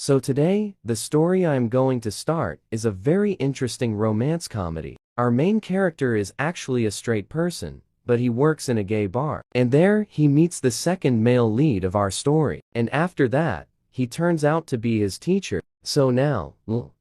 So today, the story I am going to start is a very interesting romance comedy. Our main character is actually a straight person, but he works in a gay bar. And there, he meets the second male lead of our story. And after that, he turns out to be his teacher. So now,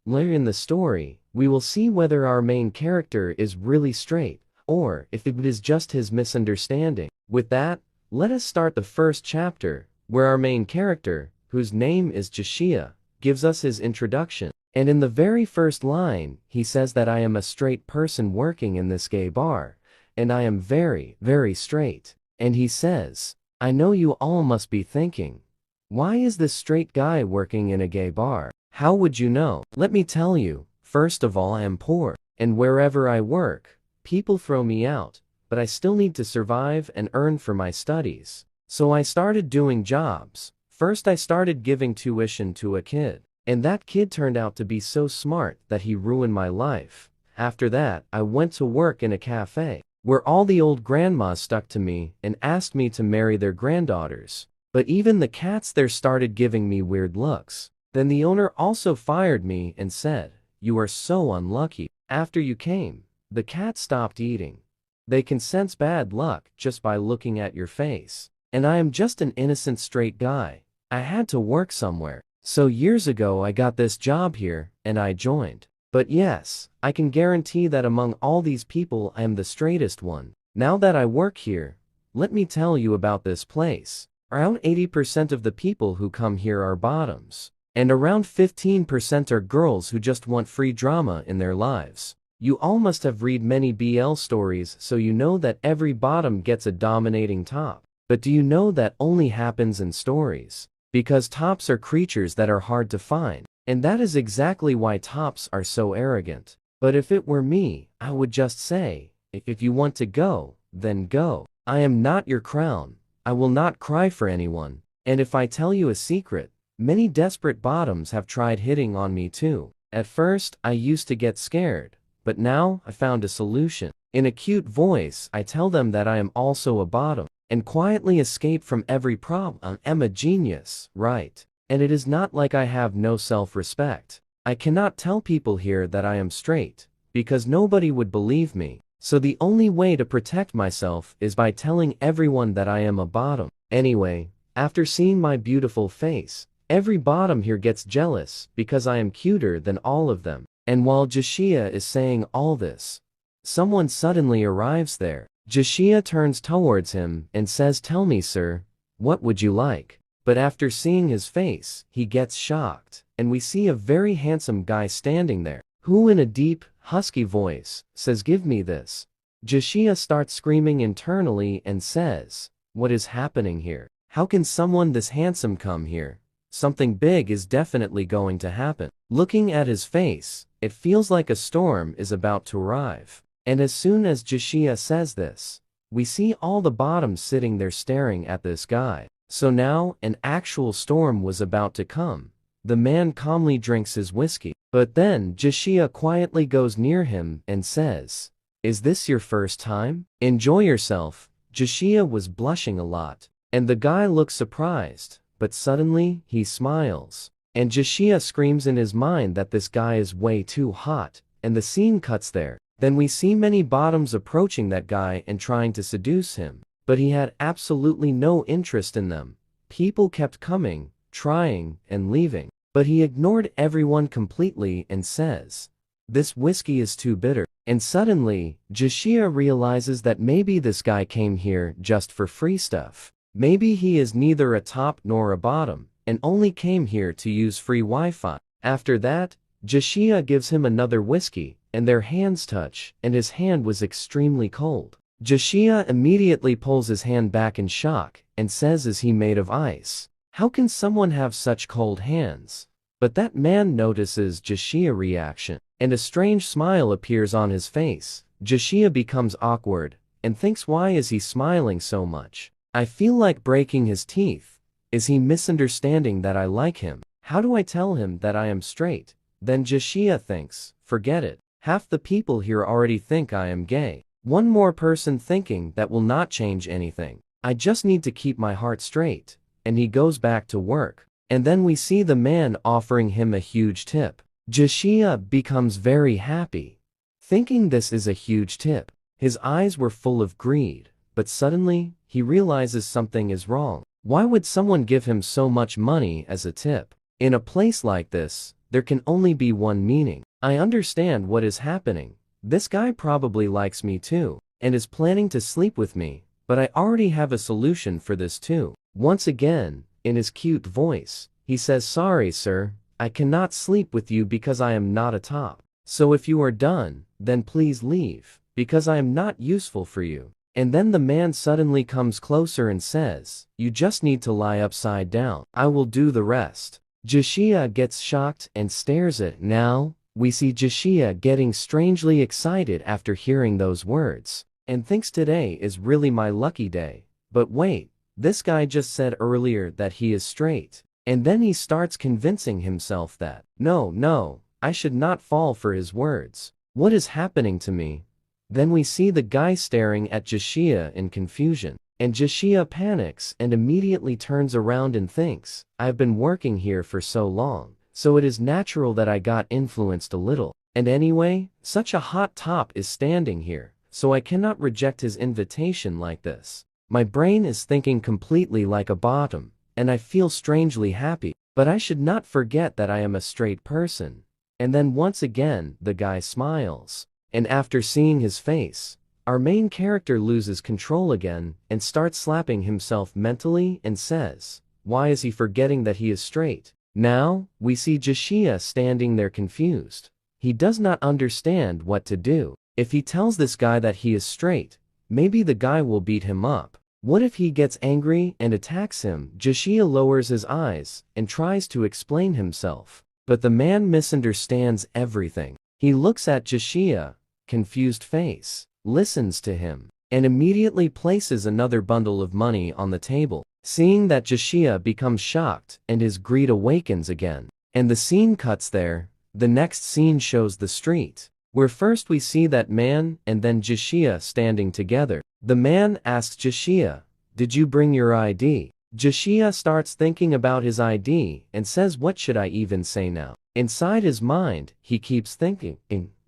later in the story, we will see whether our main character is really straight, or if it is just his misunderstanding. With that, let us start the first chapter, where our main character, whose name is Joshua, gives us his introduction. And in the very first line, he says that I am a straight person working in this gay bar, and I am very, very straight. And he says, I know you all must be thinking, why is this straight guy working in a gay bar? How would you know? Let me tell you, first of all, I am poor, and wherever I work, people throw me out, but I still need to survive and earn for my studies. So I started doing jobs. First I started giving tuition to a kid, and that kid turned out to be so smart that he ruined my life. After that, I went to work in a cafe, where all the old grandmas stuck to me and asked me to marry their granddaughters. But even the cats there started giving me weird looks. Then the owner also fired me and said, you are so unlucky. After you came, the cats stopped eating. They can sense bad luck just by looking at your face. And I am just an innocent straight guy. I had to work somewhere. So years ago I got this job here, and I joined. But yes, I can guarantee that among all these people I am the straightest one. Now that I work here, let me tell you about this place. Around 80% of the people who come here are bottoms. And around 15% are girls who just want free drama in their lives. You all must have read many BL stories, so you know that every bottom gets a dominating top. But do you know that only happens in stories? Because tops are creatures that are hard to find. And that is exactly why tops are so arrogant. But if it were me, I would just say, if you want to go, then go. I am not your crown. I will not cry for anyone. And if I tell you a secret, many desperate bottoms have tried hitting on me too. At first, I used to get scared, but now I found a solution. In a cute voice, I tell them that I am also a bottom, and quietly escape from every problem. I'm a genius, right? And it is not like I have no self-respect. I cannot tell people here that I am straight, because nobody would believe me. So the only way to protect myself is by telling everyone that I am a bottom. Anyway, after seeing my beautiful face, every bottom here gets jealous because I am cuter than all of them. And while Joshua is saying all this, someone suddenly arrives there. Joshua turns towards him and says, tell me, sir, what would you like? But after seeing his face, he gets shocked, and we see a very handsome guy standing there, who in a deep, husky voice, says, give me this. Joshua starts screaming internally and says, what is happening here? How can someone this handsome come here? Something big is definitely going to happen. Looking at his face, it feels like a storm is about to arrive. And as soon as Joshua says this, we see all the bottoms sitting there staring at this guy. So now, an actual storm was about to come. The man calmly drinks his whiskey. But then, Joshua quietly goes near him and says, is this your first time? Enjoy yourself. Joshua was blushing a lot. And the guy looks surprised, but suddenly, he smiles. And Joshua screams in his mind that this guy is way too hot, and the scene cuts there. Then we see many bottoms approaching that guy and trying to seduce him. But he had absolutely no interest in them. People kept coming, trying, and leaving. But he ignored everyone completely and says, this whiskey is too bitter. And suddenly, Joshua realizes that maybe this guy came here just for free stuff. Maybe he is neither a top nor a bottom, and only came here to use free Wi-Fi. After that, Joshua gives him another whiskey, and their hands touch, and his hand was extremely cold. Joshua immediately pulls his hand back in shock, and says, is he made of ice? How can someone have such cold hands? But that man notices Joshua's reaction, and a strange smile appears on his face. Joshua becomes awkward, and thinks, why is he smiling so much? I feel like breaking his teeth. Is he misunderstanding that I like him? How do I tell him that I am straight? Then Joshua thinks, forget it. Half the people here already think I am gay. One more person thinking that will not change anything. I just need to keep my heart straight. And he goes back to work. And then we see the man offering him a huge tip. Jashia becomes very happy, thinking this is a huge tip. His eyes were full of greed, but suddenly, he realizes something is wrong. Why would someone give him so much money as a tip? In a place like this, there can only be one meaning. I understand what is happening. This guy probably likes me too, and is planning to sleep with me, but I already have a solution for this too. Once again, in his cute voice, he says, "Sorry, sir, I cannot sleep with you because I am not a top. So if you are done, then please leave, because I am not useful for you." And then the man suddenly comes closer and says, "You just need to lie upside down. I will do the rest." Jashia gets shocked and stares at. Now, we see Jashia getting strangely excited after hearing those words, and thinks today is really my lucky day. But wait, this guy just said earlier that he is straight. And then he starts convincing himself that, no, I should not fall for his words. What is happening to me? Then we see the guy staring at Jashia in confusion. And Jashia panics and immediately turns around and thinks, I've been working here for so long, so it is natural that I got influenced a little. And anyway, such a hot top is standing here, so I cannot reject his invitation like this. My brain is thinking completely like a bottom, and I feel strangely happy, but I should not forget that I am a straight person. And then once again, the guy smiles. And after seeing his face, our main character loses control again and starts slapping himself mentally and says, why is he forgetting that he is straight? Now, we see Jashia standing there confused. He does not understand what to do. If he tells this guy that he is straight, maybe the guy will beat him up. What if he gets angry and attacks him? Jashia lowers his eyes and tries to explain himself. But the man misunderstands everything. He looks at Jashia, confused face, listens to him, and immediately places another bundle of money on the table. Seeing that, Jashia becomes shocked and his greed awakens again. And the scene cuts there. The next scene shows the street, where first we see that man and then Jashia standing together. The man asks Jashia, "Did you bring your ID?" Jashia starts thinking about his ID and says, what should I even say now? Inside his mind, he keeps thinking,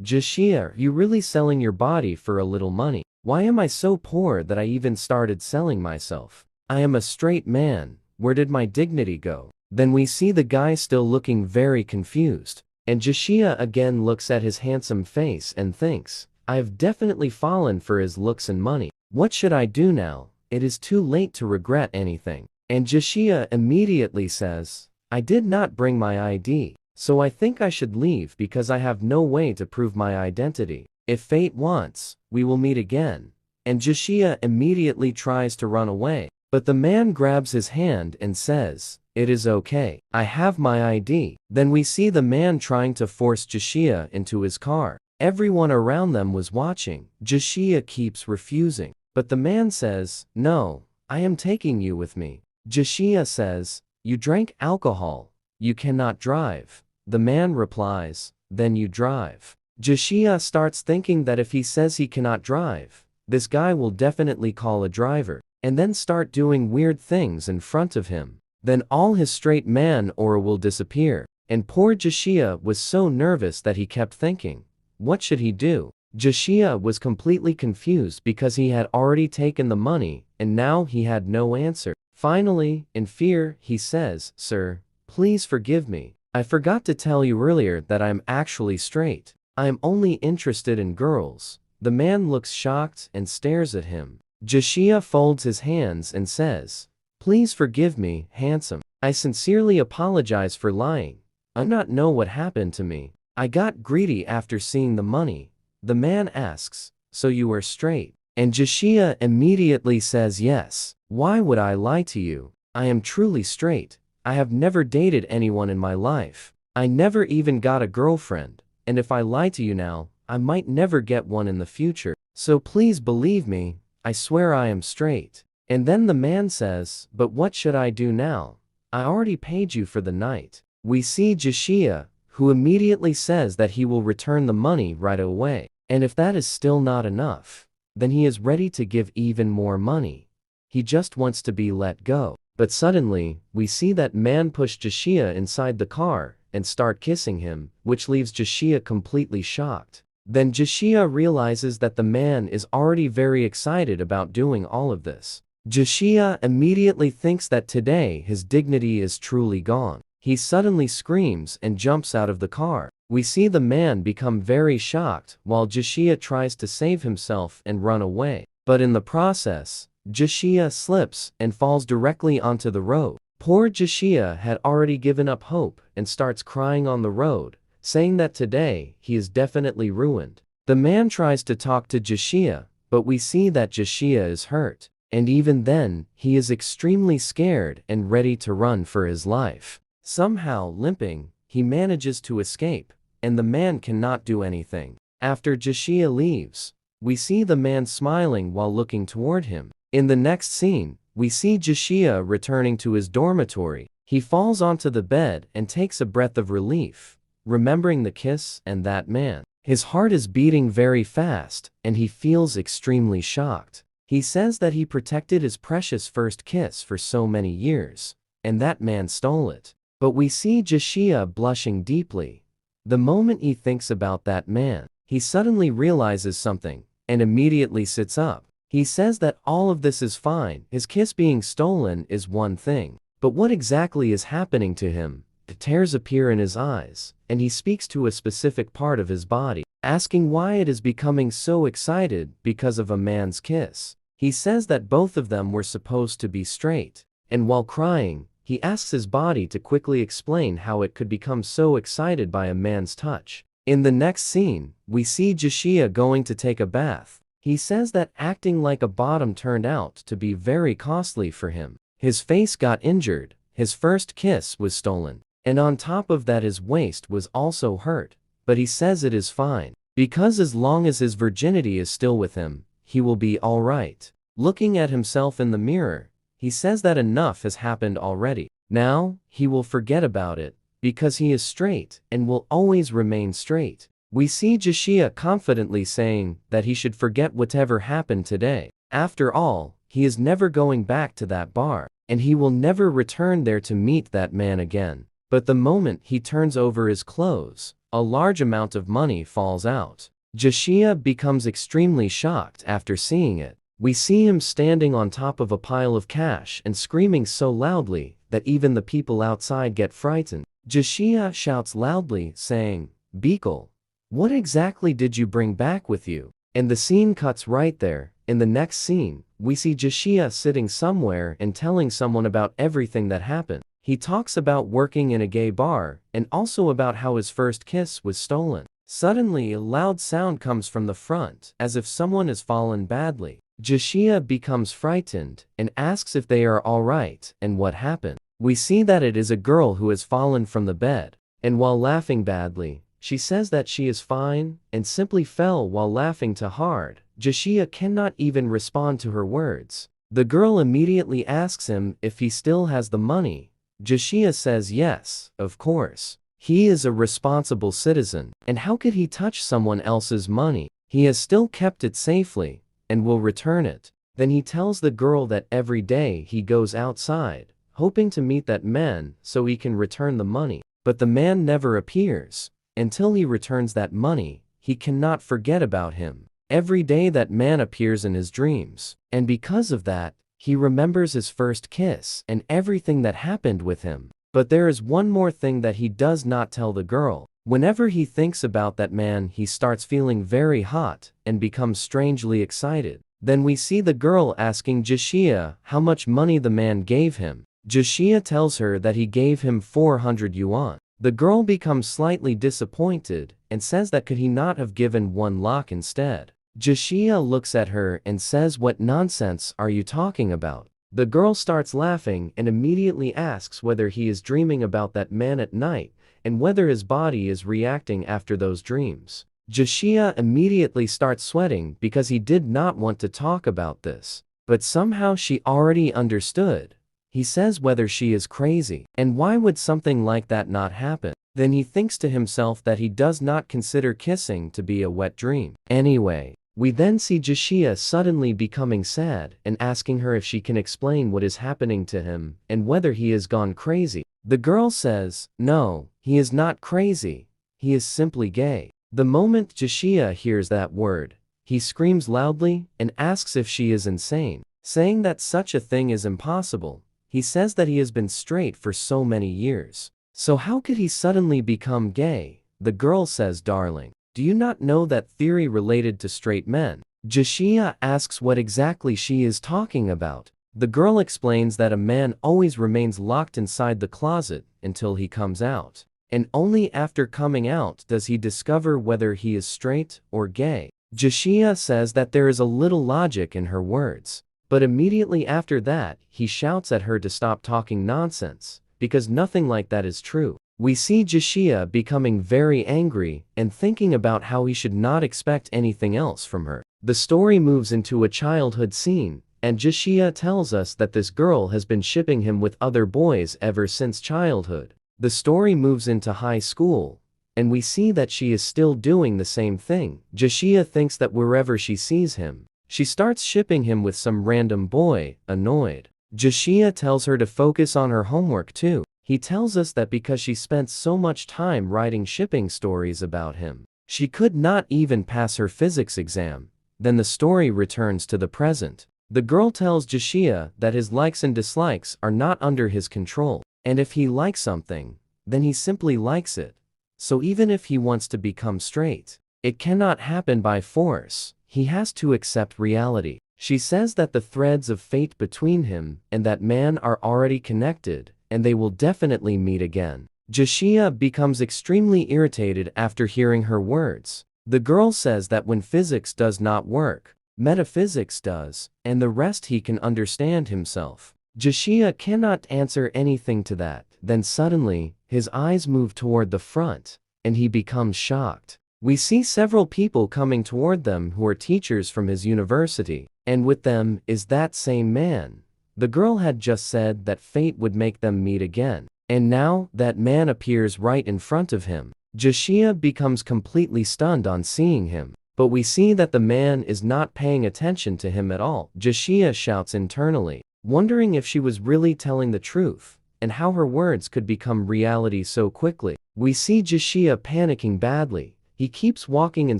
Jashia, you really selling your body for a little money? Why am I so poor that I even started selling myself? I am a straight man. Where did my dignity go? Then we see the guy still looking very confused. And Jashia again looks at his handsome face and thinks, I have definitely fallen for his looks and money. What should I do now? It is too late to regret anything. And Jashia immediately says, I did not bring my ID, so I think I should leave because I have no way to prove my identity. If fate wants, we will meet again. And Jashia immediately tries to run away, but the man grabs his hand and says, it is okay, I have my ID. Then we see the man trying to force Jashia into his car. Everyone around them was watching. Jashia keeps refusing, but the man says, no, I am taking you with me. Jashia says, you drank alcohol, you cannot drive. The man replies, then you drive. Jashia starts thinking that if he says he cannot drive, this guy will definitely call a driver, and then start doing weird things in front of him. Then all his straight man aura will disappear. And poor Jashia was so nervous that he kept thinking, what should he do? Jashia was completely confused because he had already taken the money and now he had no answer. Finally, in fear, he says, sir, please forgive me. I forgot to tell you earlier that I'm actually straight. I am only interested in girls. The man looks shocked and stares at him. Jashia folds his hands and says, please forgive me, handsome. I sincerely apologize for lying. I do not know what happened to me. I got greedy after seeing the money. The man asks, so you are straight? And Jashia immediately says yes. Why would I lie to you? I am truly straight. I have never dated anyone in my life. I never even got a girlfriend. And if I lie to you now, I might never get one in the future. So please believe me, I swear I am straight. And then the man says, but what should I do now? I already paid you for the night. We see Jashia, who immediately says that he will return the money right away. And if that is still not enough, then he is ready to give even more money. He just wants to be let go. But suddenly, we see that man push Jashia inside the car and start kissing him, which leaves Jashia completely shocked. Then Jashia realizes that the man is already very excited about doing all of this. Jashia immediately thinks that today his dignity is truly gone. He suddenly screams and jumps out of the car. We see the man become very shocked while Jashia tries to save himself and run away. But in the process, Jashia slips and falls directly onto the road. Poor Jashia had already given up hope and starts crying on the road, saying that today he is definitely ruined. The man tries to talk to Jashia, but we see that Jashia is hurt. And even then, he is extremely scared and ready to run for his life. Somehow, limping, he manages to escape, and the man cannot do anything. After Jashia leaves, we see the man smiling while looking toward him. In the next scene, we see Jashia returning to his dormitory. He falls onto the bed and takes a breath of relief, remembering the kiss and that man. His heart is beating very fast, and he feels extremely shocked. He says that he protected his precious first kiss for so many years, and that man stole it. But we see Jashia blushing deeply. The moment he thinks about that man, he suddenly realizes something, and immediately sits up. He says that all of this is fine, his kiss being stolen is one thing. But what exactly is happening to him? The tears appear in his eyes, and he speaks to a specific part of his body, asking why it is becoming so excited because of a man's kiss. He says that both of them were supposed to be straight, and while crying, he asks his body to quickly explain how it could become so excited by a man's touch. In the next scene, we see Jashia going to take a bath. He says that acting like a bottom turned out to be very costly for him. His face got injured, his first kiss was stolen, and on top of that his waist was also hurt, but he says it is fine, because as long as his virginity is still with him, he will be alright. Looking at himself in the mirror, he says that enough has happened already. Now, he will forget about it, because he is straight and will always remain straight. We see Jashia confidently saying that he should forget whatever happened today. After all, he is never going back to that bar, and he will never return there to meet that man again. But the moment he turns over his clothes, a large amount of money falls out. Jashia becomes extremely shocked after seeing it. We see him standing on top of a pile of cash and screaming so loudly that even the people outside get frightened. Jashia shouts loudly, saying, "Beekle, what exactly did you bring back with you?" And the scene cuts right there. In the next scene, we see Jashia sitting somewhere and telling someone about everything that happened. He talks about working in a gay bar, and also about how his first kiss was stolen. Suddenly, a loud sound comes from the front, as if someone has fallen badly. Jashia becomes frightened, and asks if they are alright, and what happened. We see that it is a girl who has fallen from the bed, and while laughing badly, she says that she is fine, and simply fell while laughing too hard. Jashia cannot even respond to her words. The girl immediately asks him if he still has the money. Jashia says yes, of course. He is a responsible citizen, and how could he touch someone else's money? He has still kept it safely, and will return it. Then he tells the girl that every day he goes outside, hoping to meet that man so he can return the money. But the man never appears. Until he returns that money, he cannot forget about him. Every day that man appears in his dreams, and because of that, he remembers his first kiss and everything that happened with him. But there is one more thing that he does not tell the girl. Whenever he thinks about that man, he starts feeling very hot and becomes strangely excited. Then we see the girl asking Jashia how much money the man gave him. Jashia tells her that he gave him 400 yuan. The girl becomes slightly disappointed and says that could he not have given 1 lakh instead. Jashia looks at her and says, "What nonsense are you talking about?" The girl starts laughing and immediately asks whether he is dreaming about that man at night and whether his body is reacting after those dreams. Jashia immediately starts sweating because he did not want to talk about this. But somehow she already understood. He says whether she is crazy, and why would something like that not happen? Then he thinks to himself that he does not consider kissing to be a wet dream. Anyway, We then see Jashia suddenly becoming sad and asking her if she can explain what is happening to him and whether he has gone crazy. The girl says, "No, he is not crazy. He is simply gay." The moment Jashia hears that word, he screams loudly and asks if she is insane, saying that such a thing is impossible. He says that he has been straight for so many years. So how could he suddenly become gay? The girl says, "Darling, do you not know that theory related to straight men?" Jashia asks what exactly she is talking about. The girl explains that a man always remains locked inside the closet until he comes out, and only after coming out does he discover whether he is straight or gay. Jashia says that there is a little logic in her words, but immediately after that, he shouts at her to stop talking nonsense, because nothing like that is true. We see Jashia becoming very angry and thinking about how he should not expect anything else from her. The story moves into a childhood scene, and Jashia tells us that this girl has been shipping him with other boys ever since childhood. The story moves into high school, and we see that she is still doing the same thing. Jashia thinks that wherever she sees him, she starts shipping him with some random boy. Annoyed, Jashia tells her to focus on her homework too. He tells us that because she spent so much time writing shipping stories about him, she could not even pass her physics exam. Then the story returns to the present. The girl tells Jashia that his likes and dislikes are not under his control, and if he likes something, then he simply likes it. So even if he wants to become straight, it cannot happen by force. He has to accept reality. She says that the threads of fate between him and that man are already connected, and they will definitely meet again. Jashia becomes extremely irritated after hearing her words. The girl says that when physics does not work, metaphysics does, and the rest he can understand himself. Jashia cannot answer anything to that. Then suddenly, his eyes move toward the front, and he becomes shocked. We see several people coming toward them who are teachers from his university, and with them is that same man. The girl had just said that fate would make them meet again, and now that man appears right in front of him. Jashia becomes completely stunned on seeing him, but we see that the man is not paying attention to him at all. Jashia shouts internally, wondering if she was really telling the truth, and how her words could become reality so quickly. We see Jashia panicking badly. He keeps walking in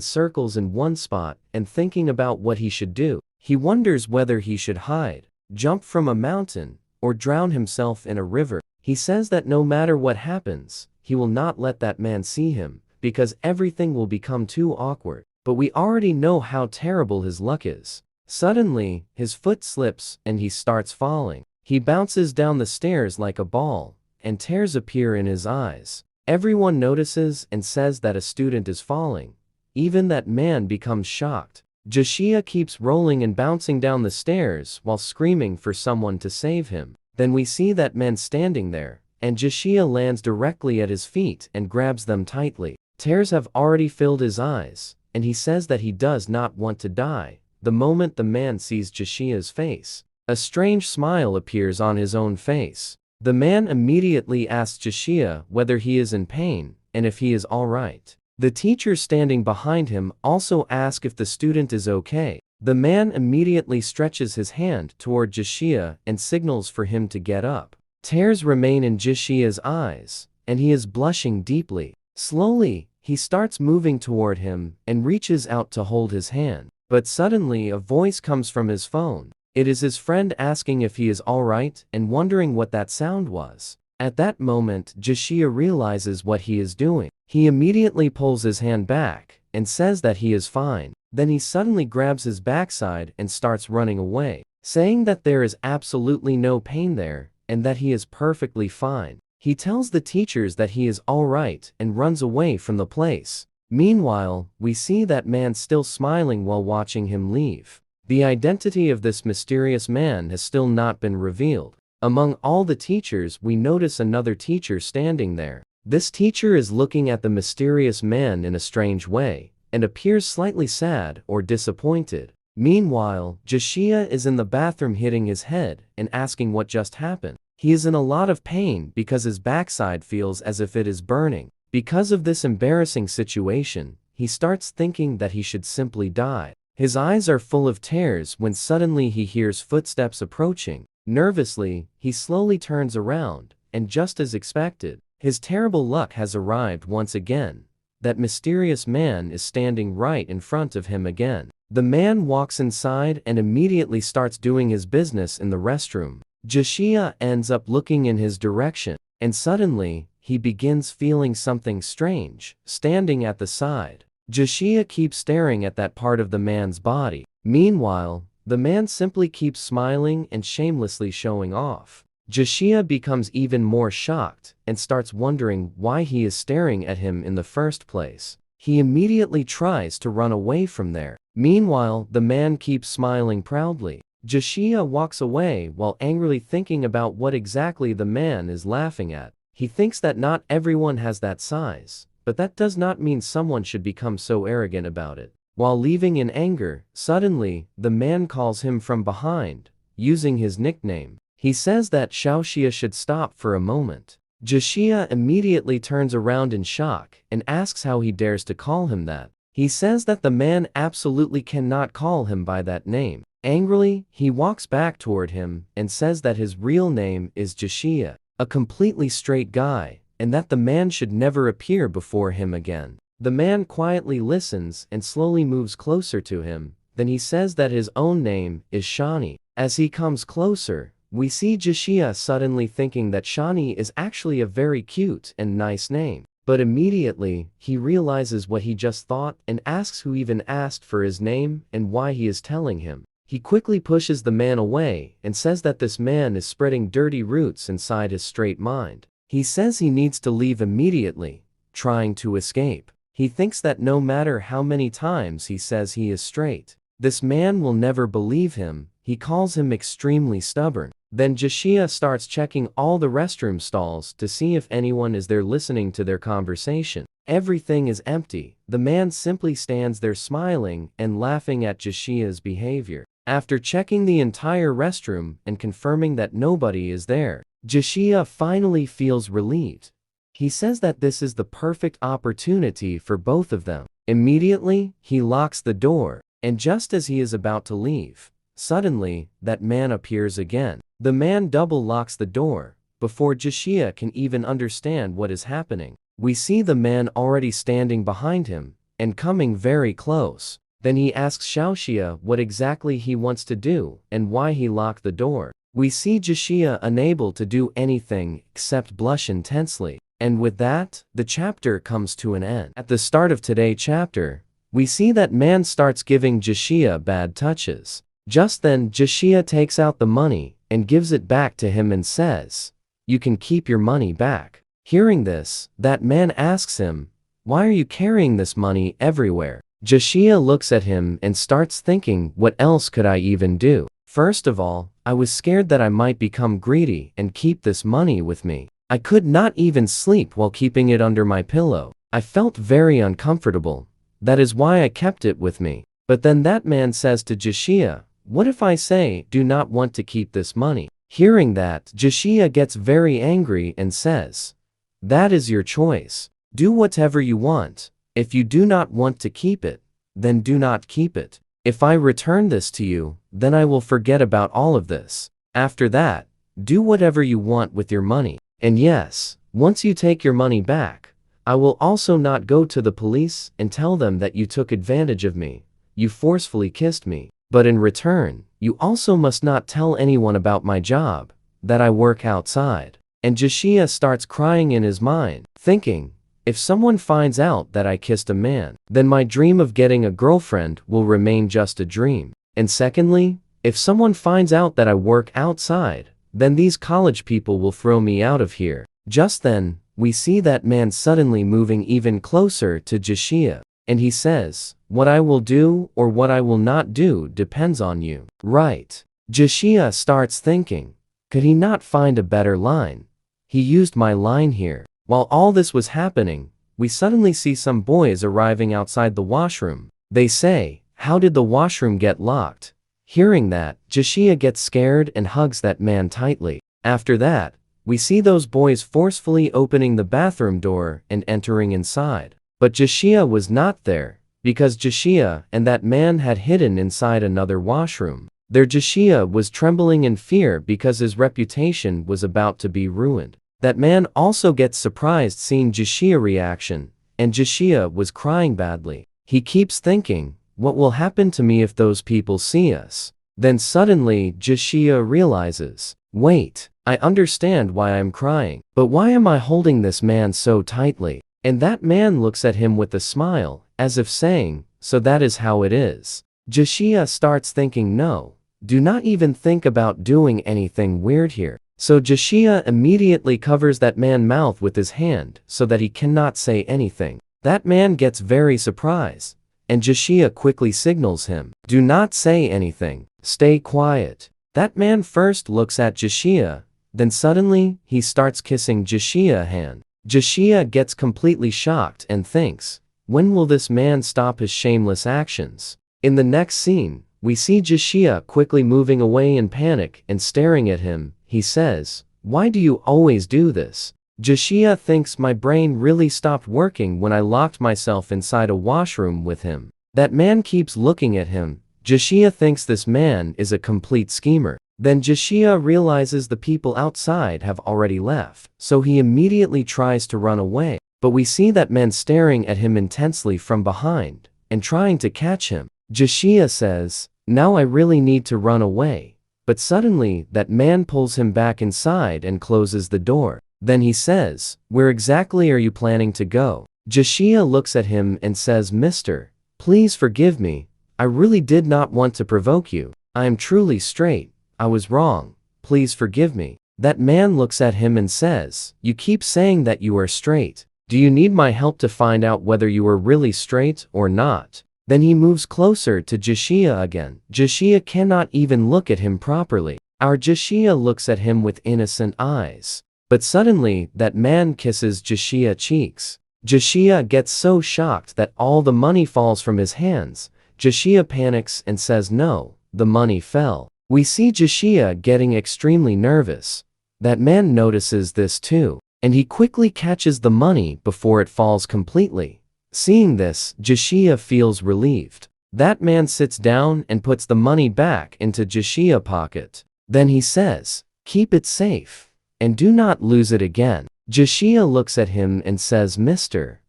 circles in one spot and thinking about what he should do. He wonders whether he should hide, jump from a mountain, or drown himself in a river. He says that no matter what happens, he will not let that man see him, because everything will become too awkward. But we already know how terrible his luck is. Suddenly, his foot slips and he starts falling. He bounces down the stairs like a ball, and tears appear in his eyes. Everyone notices and says that a student is falling. Even that man becomes shocked. Jashia keeps rolling and bouncing down the stairs while screaming for someone to save him. Then we see that man standing there, and Jashia lands directly at his feet and grabs them tightly. Tears have already filled his eyes, and he says that he does not want to die. The moment the man sees Jashia's face, a strange smile appears on his own face. The man immediately asks Jashia whether he is in pain and if he is all right. The teacher standing behind him also asks if the student is okay. The man immediately stretches his hand toward Jashia and signals for him to get up. Tears remain in Jashia's eyes, and he is blushing deeply. Slowly, he starts moving toward him and reaches out to hold his hand. But suddenly a voice comes from his phone. It is his friend asking if he is all right and wondering what that sound was. At that moment, Jashia realizes what he is doing. He immediately pulls his hand back and says that he is fine. Then he suddenly grabs his backside and starts running away, saying that there is absolutely no pain there and that he is perfectly fine. He tells the teachers that he is all right and runs away from the place. Meanwhile, we see that man still smiling while watching him leave. The identity of this mysterious man has still not been revealed. Among all the teachers, we notice another teacher standing there. This teacher is looking at the mysterious man in a strange way, and appears slightly sad or disappointed. Meanwhile, Jashia is in the bathroom hitting his head and asking what just happened. He is in a lot of pain because his backside feels as if it is burning. Because of this embarrassing situation, he starts thinking that he should simply die. His eyes are full of tears when suddenly he hears footsteps approaching. Nervously, he slowly turns around, and just as expected, his terrible luck has arrived once again. That mysterious man is standing right in front of him again. The man walks inside and immediately starts doing his business in the restroom. Joshua ends up looking in his direction, and suddenly, he begins feeling something strange, standing at the side. Joshua keeps staring at that part of the man's body. Meanwhile, the man simply keeps smiling and shamelessly showing off. Joshua becomes even more shocked and starts wondering why he is staring at him in the first place. He immediately tries to run away from there. Meanwhile, the man keeps smiling proudly. Joshua walks away while angrily thinking about what exactly the man is laughing at. He thinks that not everyone has that size, but that does not mean someone should become so arrogant about it. While leaving in anger, suddenly, the man calls him from behind, using his nickname. He says that Xiaoxia should stop for a moment. Joshua immediately turns around in shock and asks how he dares to call him that. He says that the man absolutely cannot call him by that name. Angrily, he walks back toward him and says that his real name is Joshua, a completely straight guy, and that the man should never appear before him again. The man quietly listens and slowly moves closer to him. Then he says that his own name is Shani. As he comes closer, we see Joshua suddenly thinking that Shani is actually a very cute and nice name. But immediately, he realizes what he just thought and asks who even asked for his name and why he is telling him. He quickly pushes the man away and says that this man is spreading dirty roots inside his straight mind. He says he needs to leave immediately, trying to escape. He thinks that no matter how many times he says he is straight, this man will never believe him. He calls him extremely stubborn. Then Joshua starts checking all the restroom stalls to see if anyone is there listening to their conversation. Everything is empty. The man simply stands there smiling and laughing at Joshua's behavior. After checking the entire restroom and confirming that nobody is there, Joshua finally feels relieved. He says that this is the perfect opportunity for both of them. Immediately, he locks the door, and just as he is about to leave, suddenly, that man appears again. The man double locks the door. Before Joshua can even understand what is happening, we see the man already standing behind him and coming very close. Then he asks Xiaoxia what exactly he wants to do and why he locked the door. We see Joshua unable to do anything except blush intensely. And with that, the chapter comes to an end. At the start of today's chapter, we see that man starts giving Joshua bad touches. Just then, Joshua takes out the money and gives it back to him and says, "You can keep your money back." Hearing this, that man asks him, "Why are you carrying this money everywhere?" Joshua looks at him and starts thinking, what else could I even do? First of all, I was scared that I might become greedy and keep this money with me. I could not even sleep while keeping it under my pillow. I felt very uncomfortable. That is why I kept it with me. But then that man says to Joshua, "What if I say, do not want to keep this money?" Hearing that, Joshua gets very angry and says, "That is your choice. Do whatever you want. If you do not want to keep it, then do not keep it. If I return this to you, then I will forget about all of this. After that, do whatever you want with your money. And yes, once you take your money back, I will also not go to the police and tell them that you took advantage of me. You forcefully kissed me. But in return, you also must not tell anyone about my job, that I work outside." And Joshua starts crying in his mind, thinking, if someone finds out that I kissed a man, then my dream of getting a girlfriend will remain just a dream. And secondly, if someone finds out that I work outside, then these college people will throw me out of here. Just then, we see that man suddenly moving even closer to Joshua, and he says, "What I will do or what I will not do depends on you." Right. Joshua starts thinking, could he not find a better line? He used my line here. While all this was happening, we suddenly see some boys arriving outside the washroom. They say, "How did the washroom get locked?" Hearing that, Joshua gets scared and hugs that man tightly. After that, we see those boys forcefully opening the bathroom door and entering inside. But Joshua was not there. because Jishia and that man had hidden inside another washroom. There Jishia was trembling in fear because his reputation was about to be ruined. That man also gets surprised seeing Jishia reaction, and Jishia was crying badly. He keeps thinking, what will happen to me if those people see us? Then suddenly Jishia realizes, wait, I understand why I'm crying, but why am I holding this man so tightly? And that man looks at him with a smile, as if saying, so that is how it is. Jishia starts thinking, no, do not even think about doing anything weird here. So Jishia immediately covers that man's mouth with his hand so that he cannot say anything. That man gets very surprised, and Jishia quickly signals him, do not say anything, stay quiet. That man first looks at Jishia, then suddenly he starts kissing Jishia's hand. Jishia gets completely shocked and thinks, when will this man stop his shameless actions? In the next scene, we see Jishia quickly moving away in panic and staring at him. He says, why do you always do this? Jishia thinks my brain really stopped working when I locked myself inside a washroom with him. That man keeps looking at him. Jishia thinks this man is a complete schemer. Then Jishia realizes the people outside have already left, so he immediately tries to run away. But we see that man staring at him intensely from behind and trying to catch him. Jishia says, now I really need to run away. But suddenly, that man pulls him back inside and closes the door. Then he says, where exactly are you planning to go? Jishia looks at him and says, Mister, please forgive me. I really did not want to provoke you. I am truly straight. I was wrong. Please forgive me. That man looks at him and says, you keep saying that you are straight. Do you need my help to find out whether you are really straight or not? Then he moves closer to Jishia again. Jishia cannot even look at him properly. Our Jishia looks at him with innocent eyes. But suddenly, that man kisses Jishia's cheeks. Jishia gets so shocked that all the money falls from his hands. Jishia panics and says no, the money fell. We see Jishia getting extremely nervous. That man notices this too, and he quickly catches the money before it falls completely. Seeing this, Jishia feels relieved. That man sits down and puts the money back into Jishia's pocket. Then he says, keep it safe, and do not lose it again. Jishia looks at him and says, Mister,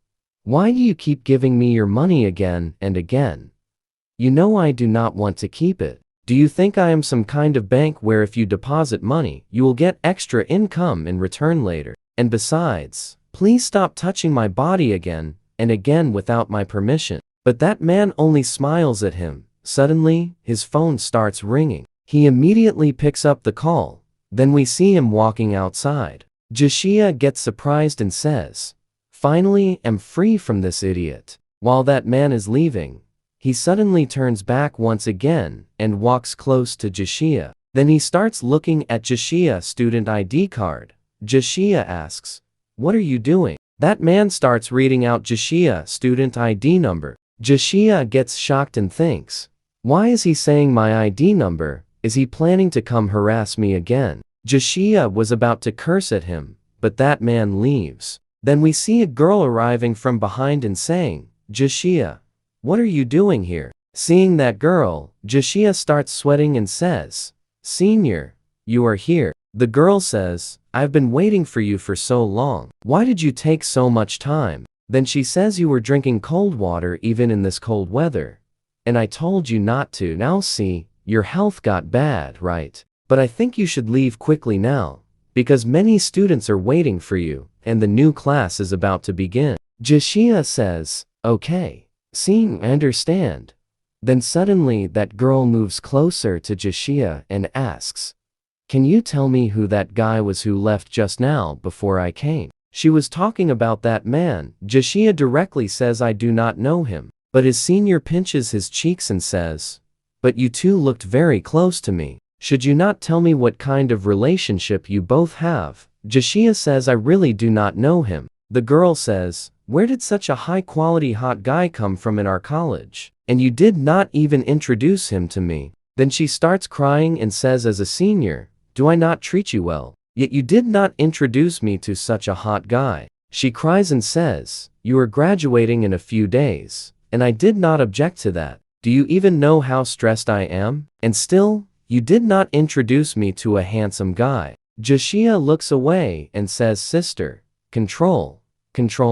why do you keep giving me your money again and again? You know I do not want to keep it. Do you think I am some kind of bank where if you deposit money, you will get extra income in return later? And besides, please stop touching my body again and again without my permission. But that man only smiles at him. Suddenly, his phone starts ringing. He immediately picks up the call. Then we see him walking outside. Jishia gets surprised and says, finally, I'm free from this idiot. While that man is leaving, he suddenly turns back once again and walks close to Jishia. Then he starts looking at Jishia's student ID card. Jishia asks, what are you doing? That man starts reading out Jishia's student ID number. Jishia gets shocked and thinks, why is he saying my ID number? Is he planning to come harass me again? Jishia was about to curse at him, but that man leaves. Then we see a girl arriving from behind and saying, Jishia, what are you doing here? Seeing that girl, Jishia starts sweating and says, Senior, you are here. The girl says, I've been waiting for you for so long. Why did you take so much time? Then she says you were drinking cold water even in this cold weather. And I told you not to. Now see, your health got bad, right? But I think you should leave quickly now, because many students are waiting for you, and the new class is about to begin. Jishia says, okay. See, I understand. Then suddenly that girl moves closer to Jishia and asks, can you tell me who that guy was who left just now before I came? She was talking about that man. Jishia directly says I do not know him. But his senior pinches his cheeks and says, but you two looked very close to me. Should you not tell me what kind of relationship you both have? Jishia says I really do not know him. The girl says, where did such a high-quality hot guy come from in our college? And you did not even introduce him to me. Then she starts crying and says as a senior, do I not treat you well? Yet you did not introduce me to such a hot guy. She cries and says, you are graduating in a few days, and I did not object to that. Do you even know how stressed I am? And still, you did not introduce me to a handsome guy. Joshua looks away and says, sister, control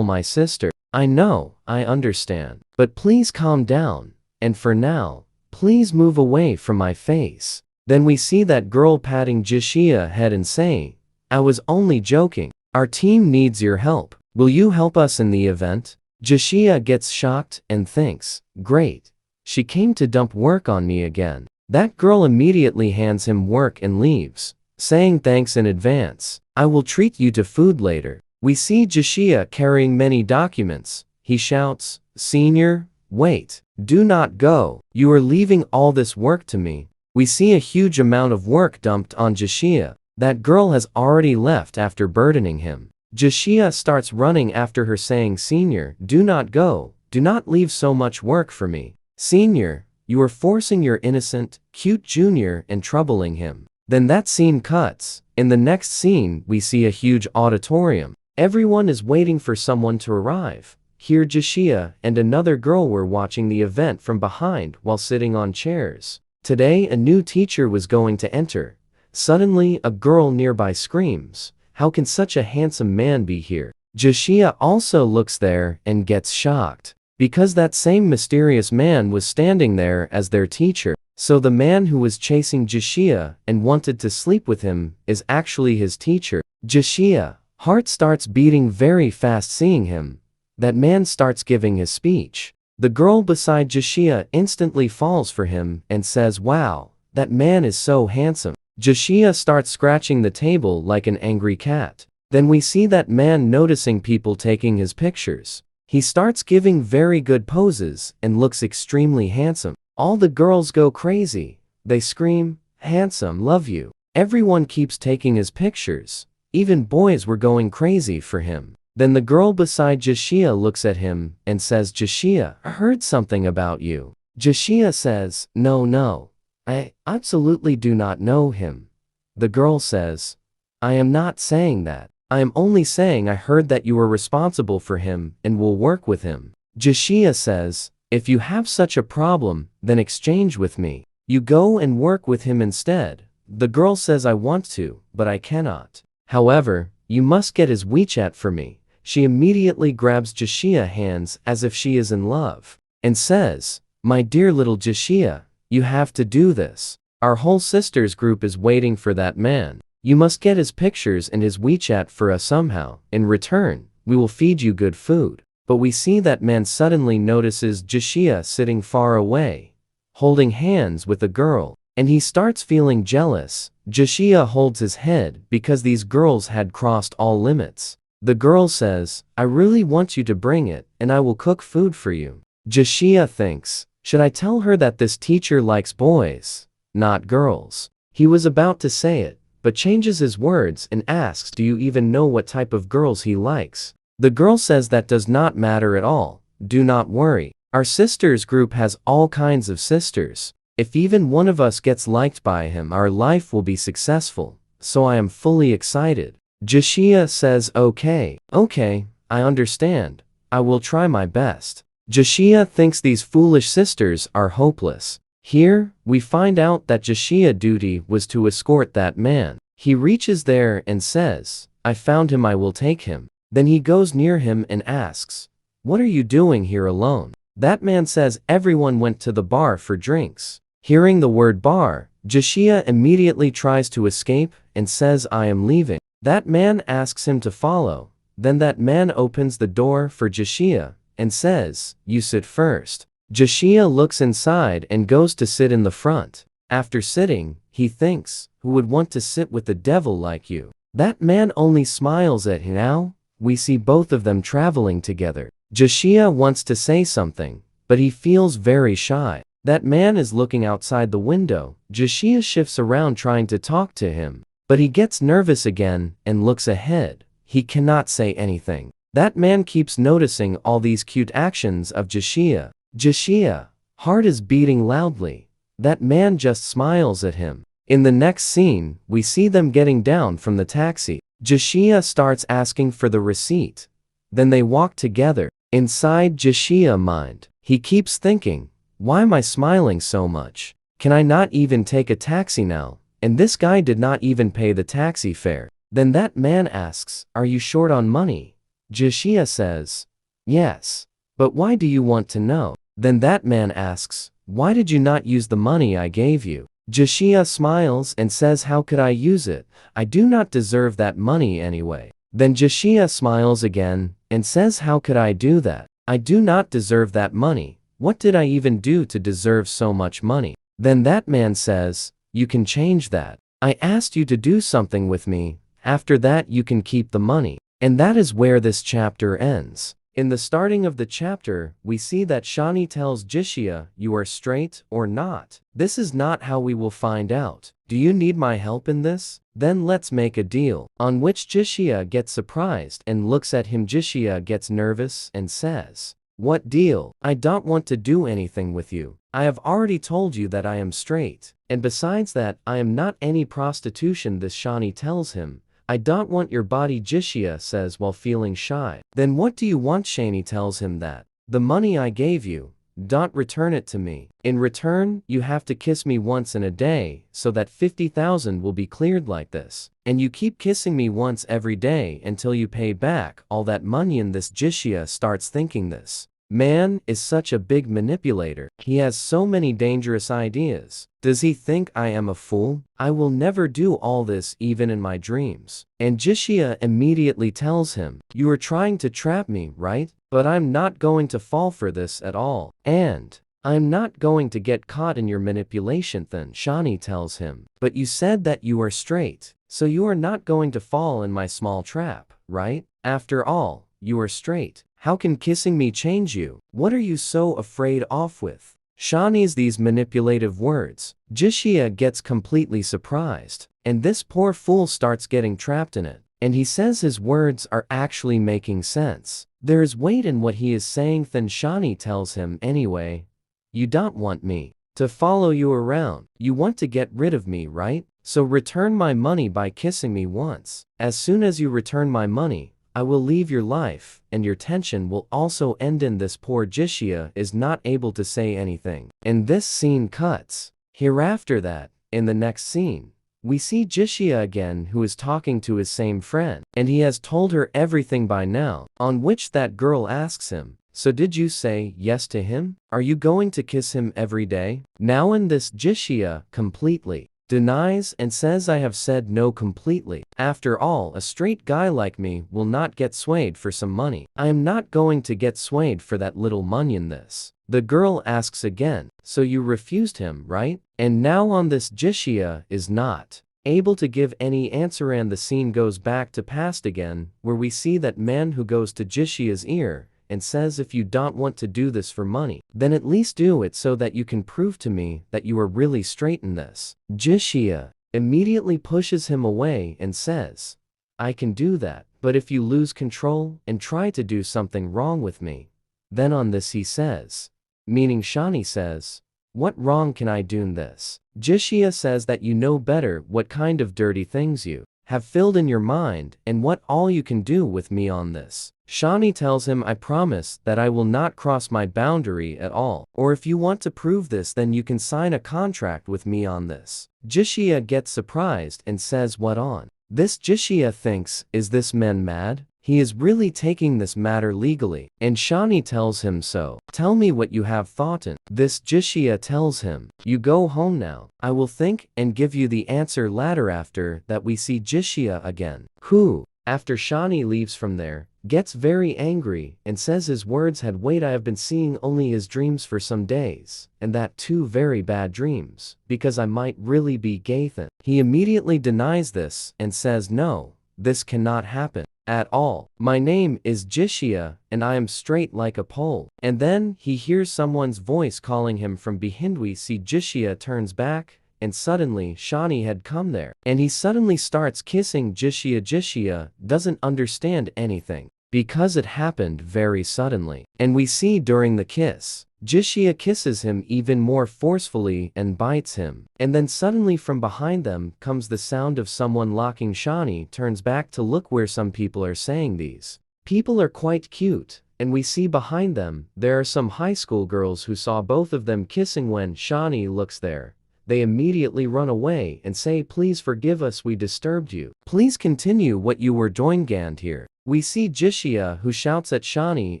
my sister. I know, I understand. But please calm down, and for now, please move away from my face. Then we see that girl patting Joshia's head and saying, I was only joking. Our team needs your help. Will you help us in the event? Joshua gets shocked and thinks, great. She came to dump work on me again. That girl immediately hands him work and leaves, saying thanks in advance. I will treat you to food later. We see Joshua carrying many documents. He shouts, Senior, wait. Do not go. You are leaving all this work to me. We see a huge amount of work dumped on Joshua. That girl has already left after burdening him. Joshua starts running after her saying, Senior, do not go. Do not leave so much work for me. Senior, you are forcing your innocent, cute junior and troubling him. Then that scene cuts. In the next scene, we see a huge auditorium. Everyone is waiting for someone to arrive. Here Joshua and another girl were watching the event from behind while sitting on chairs. Today a new teacher was going to enter. Suddenly a girl nearby screams, how can such a handsome man be here? Joshua also looks there and gets shocked, because that same mysterious man was standing there as their teacher. So the man who was chasing Joshua and wanted to sleep with him is actually his teacher. Joshua's heart starts beating very fast seeing him. That man starts giving his speech. The girl beside Joshua instantly falls for him and says, wow, that man is so handsome. Joshua starts scratching the table like an angry cat. Then we see that man noticing people taking his pictures. He starts giving very good poses and looks extremely handsome. All the girls go crazy. They scream, handsome, love you. Everyone keeps taking his pictures. Even boys were going crazy for him. Then the girl beside Joshua looks at him and says, Joshua, I heard something about you. Joshua says, no, I absolutely do not know him. The girl says, I am not saying that. I am only saying I heard that you are responsible for him and will work with him. Joshua says, if you have such a problem, then exchange with me. You go and work with him instead. The girl says, I want to, but I cannot. However, you must get his WeChat for me. She immediately grabs Joshua's hands as if she is in love, and says, my dear little Joshua, you have to do this. Our whole sisters group is waiting for that man. You must get his pictures and his WeChat for us somehow. In return, we will feed you good food. But we see that man suddenly notices Joshua sitting far away, holding hands with a girl, and he starts feeling jealous. Joshua holds his head because these girls had crossed all limits. The girl says, I really want you to bring it, and I will cook food for you. Joshua thinks, should I tell her that this teacher likes boys, not girls? He was about to say it, but changes his words and asks, do you even know what type of girls he likes? The girl says that does not matter at all. Do not worry. Our sisters group has all kinds of sisters. If even one of us gets liked by him, our life will be successful. So I am fully excited. Joshua says, okay, I understand. I will try my best. Joshua thinks these foolish sisters are hopeless. Here, we find out that Joshua's duty was to escort that man. He reaches there and says, I found him, I will take him. Then he goes near him and asks, what are you doing here alone? That man says everyone went to the bar for drinks. Hearing the word bar, Joshua immediately tries to escape and says, I am leaving. That man asks him to follow. Then that man opens the door for Joshua and says, you sit first. Joshua looks inside and goes to sit in the front. After sitting, he thinks, who would want to sit with the devil like you? That man only smiles at him. Now, we see both of them traveling together. Joshua wants to say something, but he feels very shy. That man is looking outside the window. Joshua shifts around trying to talk to him, but he gets nervous again and looks ahead. He cannot say anything. That man keeps noticing all these cute actions of Joshua. Joshua's heart is beating loudly. That man just smiles at him. In the next scene, we see them getting down from the taxi. Joshua starts asking for the receipt. Then they walk together. Inside Joshua's mind, He keeps thinking, why am I smiling so much? Can I not even take a taxi now? And this guy did not even pay the taxi fare. Then that man asks, are you short on money? Jishia says, yes. But why do you want to know? Then that man asks, why did you not use the money I gave you? Jishia smiles and says, how could I use it? I do not deserve that money anyway. Then Jishia smiles again and says, how could I do that? I do not deserve that money. What did I even do to deserve so much money? Then that man says, you can change that. I asked you to do something with me. After that you can keep the money. And that is where this chapter ends. In the starting of the chapter, we see that Shani tells Jishia, you are straight or not. This is not how we will find out. Do you need my help in this? Then let's make a deal. On which Jishia gets surprised and looks at him. Jishia gets nervous and says, what deal? I don't want to do anything with you. I have already told you that I am straight. And besides that, I am not any prostitution. This Shani tells him. I don't want your body, Jishia says while feeling shy. Then what do you want? Shani tells him that. The money I gave you. Don't return it to me. In return, you have to kiss me once in a day, so that 50,000 will be cleared like this. And you keep kissing me once every day until you pay back all that money. And this Jishia starts thinking this man is such a big manipulator. He has so many dangerous ideas. Does he think I am a fool? I will never do all this even in my dreams. And Jishia immediately tells him, you are trying to trap me, right? But I'm not going to fall for this at all. And I'm not going to get caught in your manipulation. Then Shani tells him, but you said that you are straight, so you are not going to fall in my small trap, right? After all, you are straight. How can kissing me change you? What are you so afraid of with? Shani's these manipulative words. Jishia gets completely surprised, and this poor fool starts getting trapped in it. And he says his words are actually making sense. There is weight in what he is saying. Then Shani tells him, anyway, you don't want me to follow you around. You want to get rid of me, right? So return my money by kissing me once. As soon as you return my money, I will leave your life, and your tension will also end. In this poor Jishia is not able to say anything. And this scene cuts. Hereafter that, in the next scene, we see Jishia again, who is talking to his same friend, and he has told her everything by now, on which that girl asks him, so did you say yes to him? Are you going to kiss him every day? Now in this Jishia completely denies and says, I have said no completely. After all, a straight guy like me will not get swayed for some money. I am not going to get swayed for that little money. In this, the girl asks again, so you refused him, right? And now on this Jishia is not able to give any answer, and the scene goes back to past again, where we see that man who goes to Jishia's ear and says, if you don't want to do this for money, then at least do it so that you can prove to me that you are really straight in this. Jishia immediately pushes him away and says, I can do that, but if you lose control and try to do something wrong with me, then on this he says, meaning Shani says, what wrong can I do in this? Jishia says that you know better what kind of dirty things you have filled in your mind and what all you can do with me on this. Shani tells him, I promise that I will not cross my boundary at all, or if you want to prove this, then you can sign a contract with me on this. Jishia gets surprised and says, what on? This Jishia thinks, is this man mad? He is really taking this matter legally. And Shani tells him, so tell me what you have thought in. This Jishia tells him, you go home now. I will think and give you the answer later. After that we see Jishia again, who, after Shani leaves from there, gets very angry and says his words had weight. I have been seeing only his dreams for some days, and that too very bad dreams, because I might really be Gathan. He immediately denies this and says, no, this cannot happen at all. My name is Jishia, and I am straight like a pole. And then he hears someone's voice calling him from behind. We see Jishia turns back, and suddenly Shani had come there. And he suddenly starts kissing Jishia. Jishia doesn't understand anything, because it happened very suddenly. And we see during the kiss, Jishia kisses him even more forcefully and bites him. And then suddenly from behind them comes the sound of someone locking. Shani turns back to look where some people are saying these people are quite cute, and we see behind them, there are some high school girls who saw both of them kissing. When Shani looks there, they immediately run away and say, "Please forgive us, we disturbed you. Please continue what you were doing." And here, we see Jishia who shouts at Shani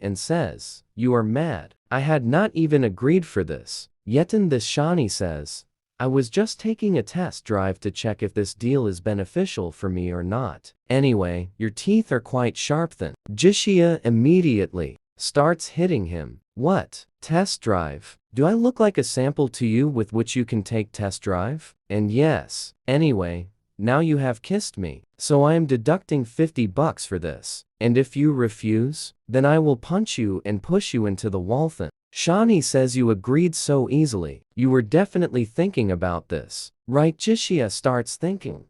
and says, "You are mad. I had not even agreed for this." Yet in this Shani says, "I was just taking a test drive to check if this deal is beneficial for me or not. Anyway, your teeth are quite sharp then." Jishia immediately starts hitting him. "What? Test drive? Do I look like a sample to you with which you can take test drive? And yes, anyway, now you have kissed me, so I am deducting $50 for this. And if you refuse, then I will punch you and push you into the wall then." Shani says, "You agreed so easily. You were definitely thinking about this, right?" Jishia starts thinking,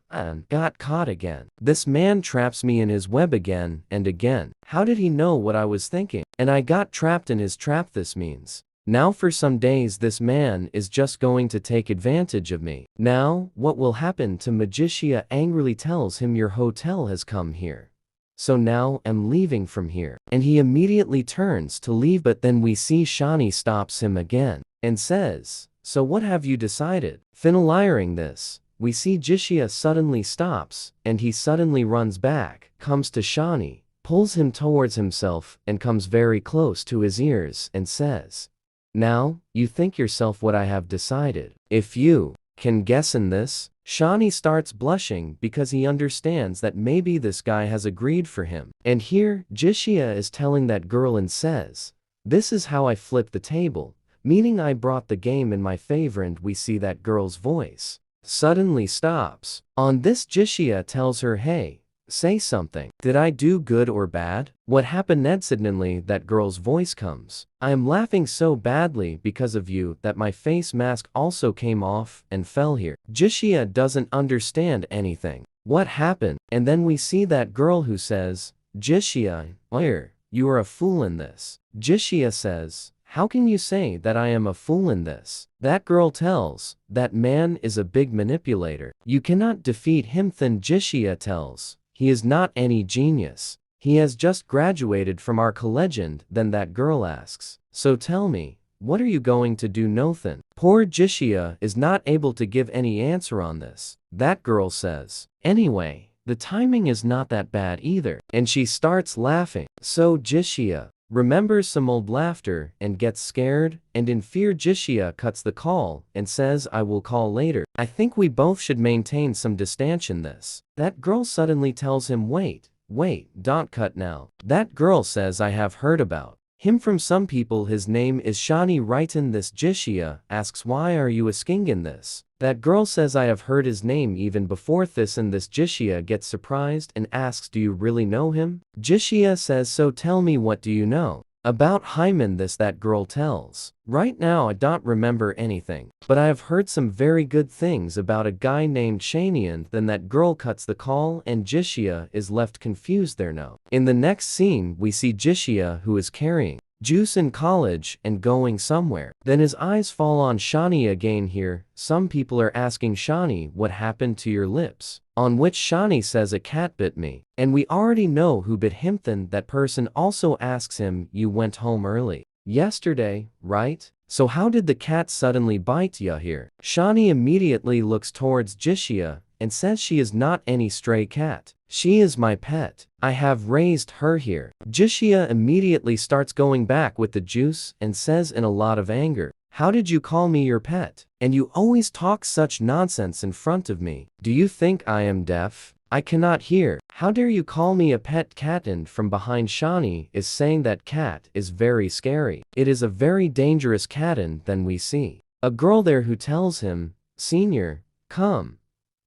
and got caught again. This man traps me in his web again and again. How did he know what I was thinking? And I got trapped in his trap. This means now for some days this man is just going to take advantage of me. Now, what will happen to Jishia angrily tells him, "Your hotel has come here. So now I'm leaving from here." And he immediately turns to leave, but then we see Shani stops him again and says, "So what have you decided?" Finalizing this, we see Jishia suddenly stops, and he suddenly runs back, comes to Shani, pulls him towards himself, and comes very close to his ears and says, "Now, you think yourself what I have decided. If you can guess in this." Shani starts blushing because he understands that maybe this guy has agreed for him. And here, Jishia is telling that girl and says, "This is how I flipped the table, meaning I brought the game in my favor." And we see that girl's voice suddenly stops. On this, Jishia tells her, "Hey, say something. Did I do good or bad? What happened?" And suddenly that girl's voice comes, "I am laughing so badly because of you that my face mask also came off and fell here." Jishia doesn't understand anything. What happened? And then we see that girl who says, "Jishia, you are a fool in this." Jishia says, "How can you say that I am a fool in this?" That girl tells, "That man is a big manipulator. You cannot defeat him." Then Jishia tells, "He is not any genius. He has just graduated from our college." And then that girl asks, "So tell me, what are you going to do?" Nothin. Poor Jishia is not able to give any answer on this. That girl says, "Anyway, the timing is not that bad either." And she starts laughing. So Jishia remembers some old laughter and gets scared, and in fear Jishia cuts the call and says, "I will call later. I think we both should maintain some distance in this." That girl suddenly tells him, Wait, don't cut now." That girl says, "I have heard about him from some people. His name is Shani, right?" In this, Jishia asks, "Why are you asking in this?" That girl says, "I have heard his name even before this." And this, Jishia gets surprised and asks, "Do you really know him?" Jishia says, "So tell me, what do you know about Hyman?" This, that girl tells, "Right now I don't remember anything, but I have heard some very good things about a guy named Shani." And then that girl cuts the call and Jishia is left confused there. No. In the next scene, we see Jishia who is carrying juice in college and going somewhere. Then his eyes fall on Shani again. Here, some people are asking Shani, "What happened to your lips?" On which Shani says, "A cat bit me." And we already know who bit him. Then that person also asks him, "You went home early yesterday, right? So how did the cat suddenly bite ya here?" Shani immediately looks towards Jishia and says, "She is not any stray cat. She is my pet. I have raised her here." Jishia immediately starts going back with the juice and says in a lot of anger, "How did you call me your pet? And you always talk such nonsense in front of me. Do you think I am deaf? I cannot hear. How dare you call me a pet cat?" And from behind, Shani is saying that cat is very scary. It is a very dangerous cat. And then we see a girl there who tells him, "Senior, come.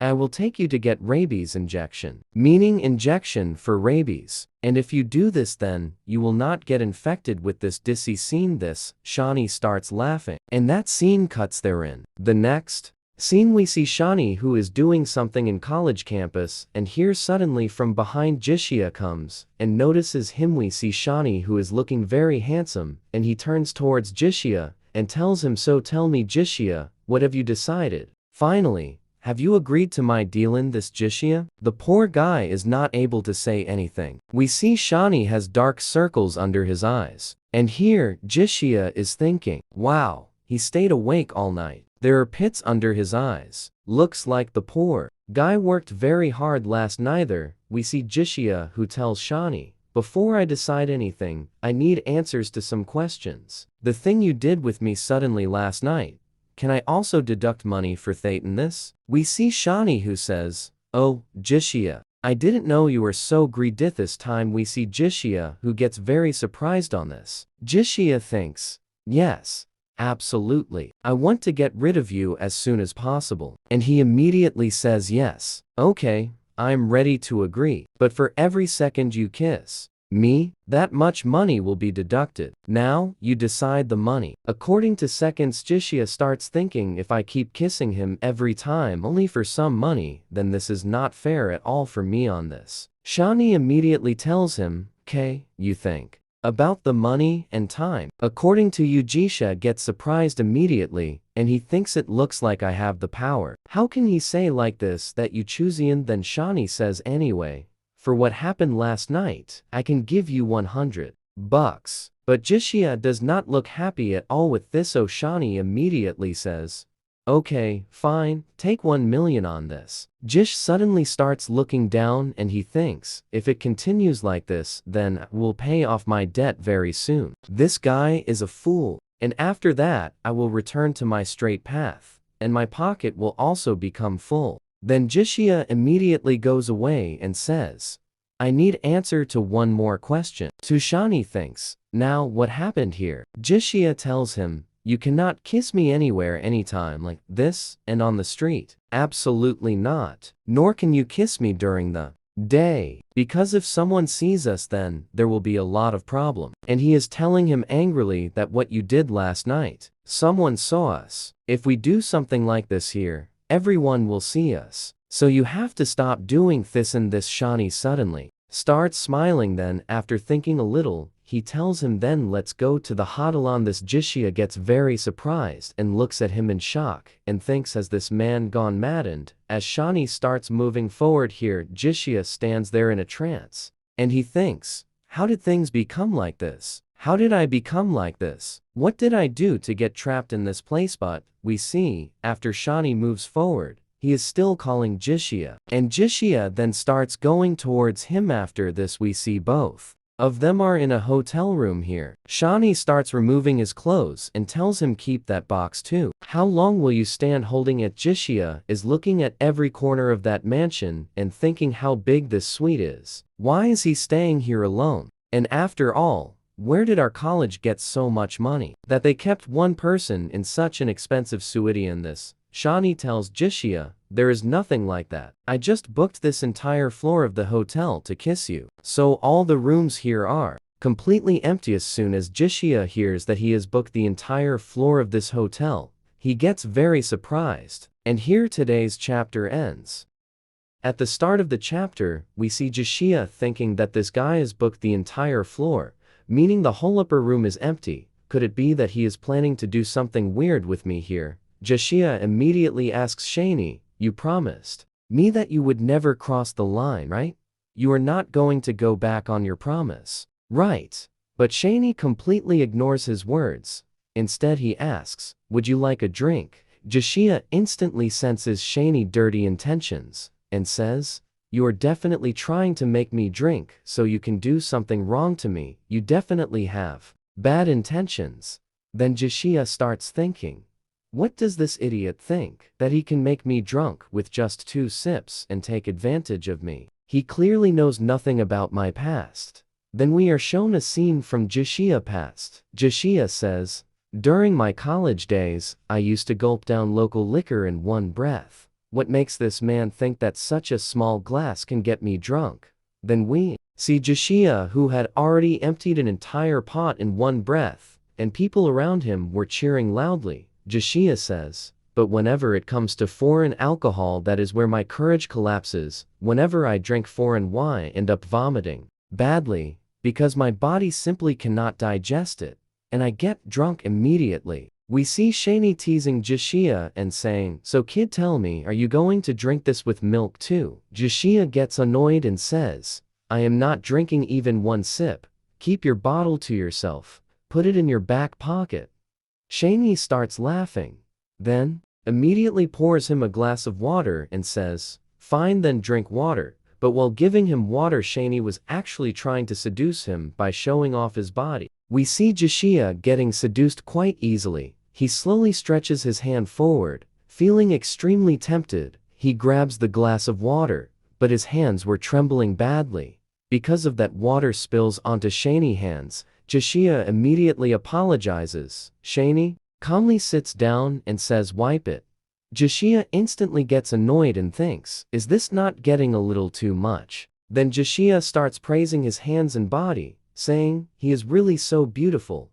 I will take you to get rabies injection," meaning injection for rabies. "And if you do this, then you will not get infected with this disease." Scene this, Shani starts laughing, and that scene cuts therein. The next scene, we see Shani who is doing something in college campus, and here suddenly from behind Jishia comes and notices him. We see Shani who is looking very handsome, and he turns towards Jishia and tells him, "So tell me, Jishia, what have you decided? Finally, have you agreed to my deal in this Jishia? The poor guy is not able to say anything. We see Shani has dark circles under his eyes. And here, Jishia is thinking, wow, he stayed awake all night. There are pits under his eyes. Looks like the poor guy worked very hard last night. We see Jishia who tells Shani, before I decide anything, I need answers to some questions. The thing you did with me suddenly last night, can I also deduct money for Thate in this? We see Shani who says, oh, Jishia, I didn't know you were so greedy. This time we see Jishia who gets very surprised on this. Jishia thinks, yes, absolutely. I want to get rid of you as soon as possible. And he immediately says yes. Okay, I'm ready to agree. But for every second you kiss me, that much money will be deducted. Now, you decide the money. According to seconds, Jishia starts thinking, if I keep kissing him every time only for some money, then this is not fair at all for me on this. Shani immediately tells him, "K, you think about the money and time." According to you, Jisha gets surprised immediately, and he thinks it looks like I have the power. How can he say like this that you choose Ian? Then Shani says, anyway, for what happened last night, I can give you $100. But Jishia does not look happy at all with this, so Shani immediately says, okay, fine, take 1 million on this. Jish suddenly starts looking down and he thinks, if it continues like this, then I will pay off my debt very soon. This guy is a fool. And after that, I will return to my straight path, and my pocket will also become full. Then Jishia immediately goes away and says, I need answer to one more question. Tushani thinks, now what happened here? Jishia tells him, you cannot kiss me anywhere anytime like this and on the street. Absolutely not. Nor can you kiss me during the day. Because if someone sees us, then there will be a lot of problem. And he is telling him angrily that what you did last night, someone saw us. If we do something like this here, everyone will see us. So you have to stop doing this. And this Shani suddenly starts smiling. Then after thinking a little, he tells him, then let's go to the hotel. This Jishia gets very surprised and looks at him in shock and thinks, has this man gone mad? And as Shani starts moving forward here, Jishia stands there in a trance. And he thinks, how did things become like this? How did I become like this? What did I do to get trapped in this place? But we see, after Shani moves forward, he is still calling Jishia. And Jishia then starts going towards him. After this we see both of them are in a hotel room here. Shani starts removing his clothes and tells him, keep that box too. How long will you stand holding it? Jishia is looking at every corner of that mansion and thinking how big this suite is. Why is he staying here alone? And after all, where did our college get so much money that they kept one person in such an expensive suite? In this, Shani tells Jishia, there is nothing like that. I just booked this entire floor of the hotel to kiss you. So all the rooms here are completely empty. As soon as Jishia hears that he has booked the entire floor of this hotel, he gets very surprised. And here today's chapter ends. At the start of the chapter, we see Jishia thinking that this guy has booked the entire floor, meaning the whole upper room is empty. Could it be that he is planning to do something weird with me here? Jishia immediately asks Shani, you promised me that you would never cross the line, right? You are not going to go back on your promise, right? But Shani completely ignores his words. Instead he asks, would you like a drink? Jishia instantly senses Shani's dirty intentions and says, you are definitely trying to make me drink so you can do something wrong to me. You definitely have bad intentions. Then Jishia starts thinking, what does this idiot think? That he can make me drunk with just 2 sips and take advantage of me? He clearly knows nothing about my past. Then we are shown a scene from Jishia's past. Jishia says, during my college days, I used to gulp down local liquor in one breath. What makes this man think that such a small glass can get me drunk? Then we see Jishia who had already emptied an entire pot in one breath, and people around him were cheering loudly. Jishia says, but whenever it comes to foreign alcohol, that is where my courage collapses. Whenever I drink foreign wine, I end up vomiting badly because my body simply cannot digest it, and I get drunk immediately. We see Shani teasing Jashia and saying, "So kid, tell me, are you going to drink this with milk too?" Jashia gets annoyed and says, "I am not drinking even one sip. Keep your bottle to yourself. Put it in your back pocket." Shani starts laughing. Then, immediately pours him a glass of water and says, "Fine, then drink water." But while giving him water, Shani was actually trying to seduce him by showing off his body. We see Jashia getting seduced quite easily. He slowly stretches his hand forward. Feeling extremely tempted, he grabs the glass of water, but his hands were trembling badly. Because of that, water spills onto Shani's hands. Jashia immediately apologizes. Shani calmly sits down and says, "Wipe it." Jashia instantly gets annoyed and thinks, "Is this not getting a little too much?" Then Jashia starts praising his hands and body, saying, "He is really so beautiful.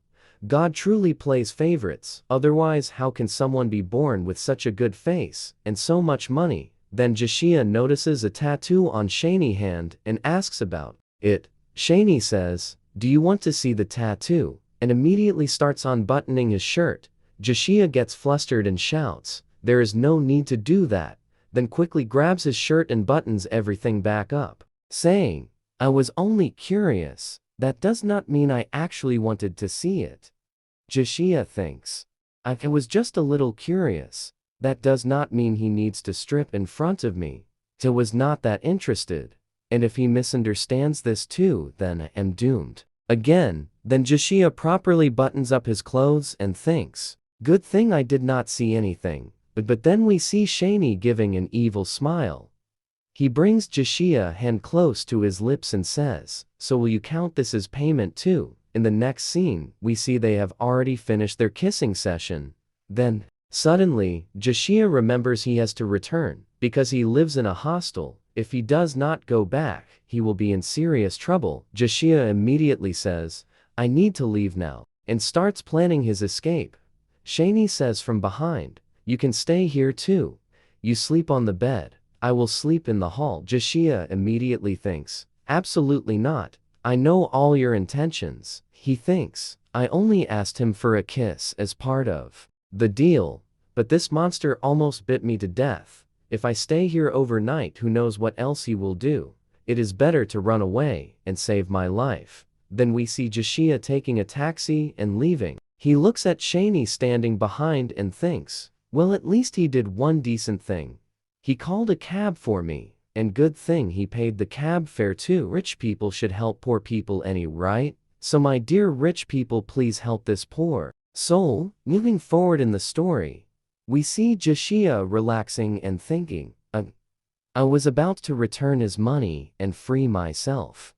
God truly plays favorites, otherwise how can someone be born with such a good face and so much money?" Then Jashia notices a tattoo on Shani's hand and asks about it. Shani says, "Do you want to see the tattoo?" and immediately starts unbuttoning his shirt. Jashia gets flustered and shouts, "There is no need to do that," then quickly grabs his shirt and buttons everything back up, saying, "I was only curious. That does not mean I actually wanted to see it." Jashia thinks, "I was just a little curious. That does not mean he needs to strip in front of me. I was not that interested. And if he misunderstands this too, then I am doomed." Again, then Jashia properly buttons up his clothes and thinks, "Good thing I did not see anything." But then we see Shani giving an evil smile. He brings Jashia's hand close to his lips and says, "So will you count this as payment too?" In the next scene, we see they have already finished their kissing session. Then, suddenly, Jashia remembers he has to return, because he lives in a hostel. If he does not go back, he will be in serious trouble. Jashia immediately says, "I need to leave now," and starts planning his escape. Shani says from behind, "You can stay here too. You sleep on the bed. I will sleep in the hall." Jashia immediately thinks, "Absolutely not. I know all your intentions." He thinks, "I only asked him for a kiss as part of the deal, but this monster almost bit me to death. If I stay here overnight, who knows what else he will do. It is better to run away and save my life." Then we see Jashia taking a taxi and leaving. He looks at Shani standing behind and thinks, "Well, at least he did one decent thing. He called a cab for me, and good thing he paid the cab fare too. Rich people should help poor people right? So my dear rich people, please help this poor soul." Moving forward in the story, we see Jashia relaxing and thinking, I was about to return his money and free myself.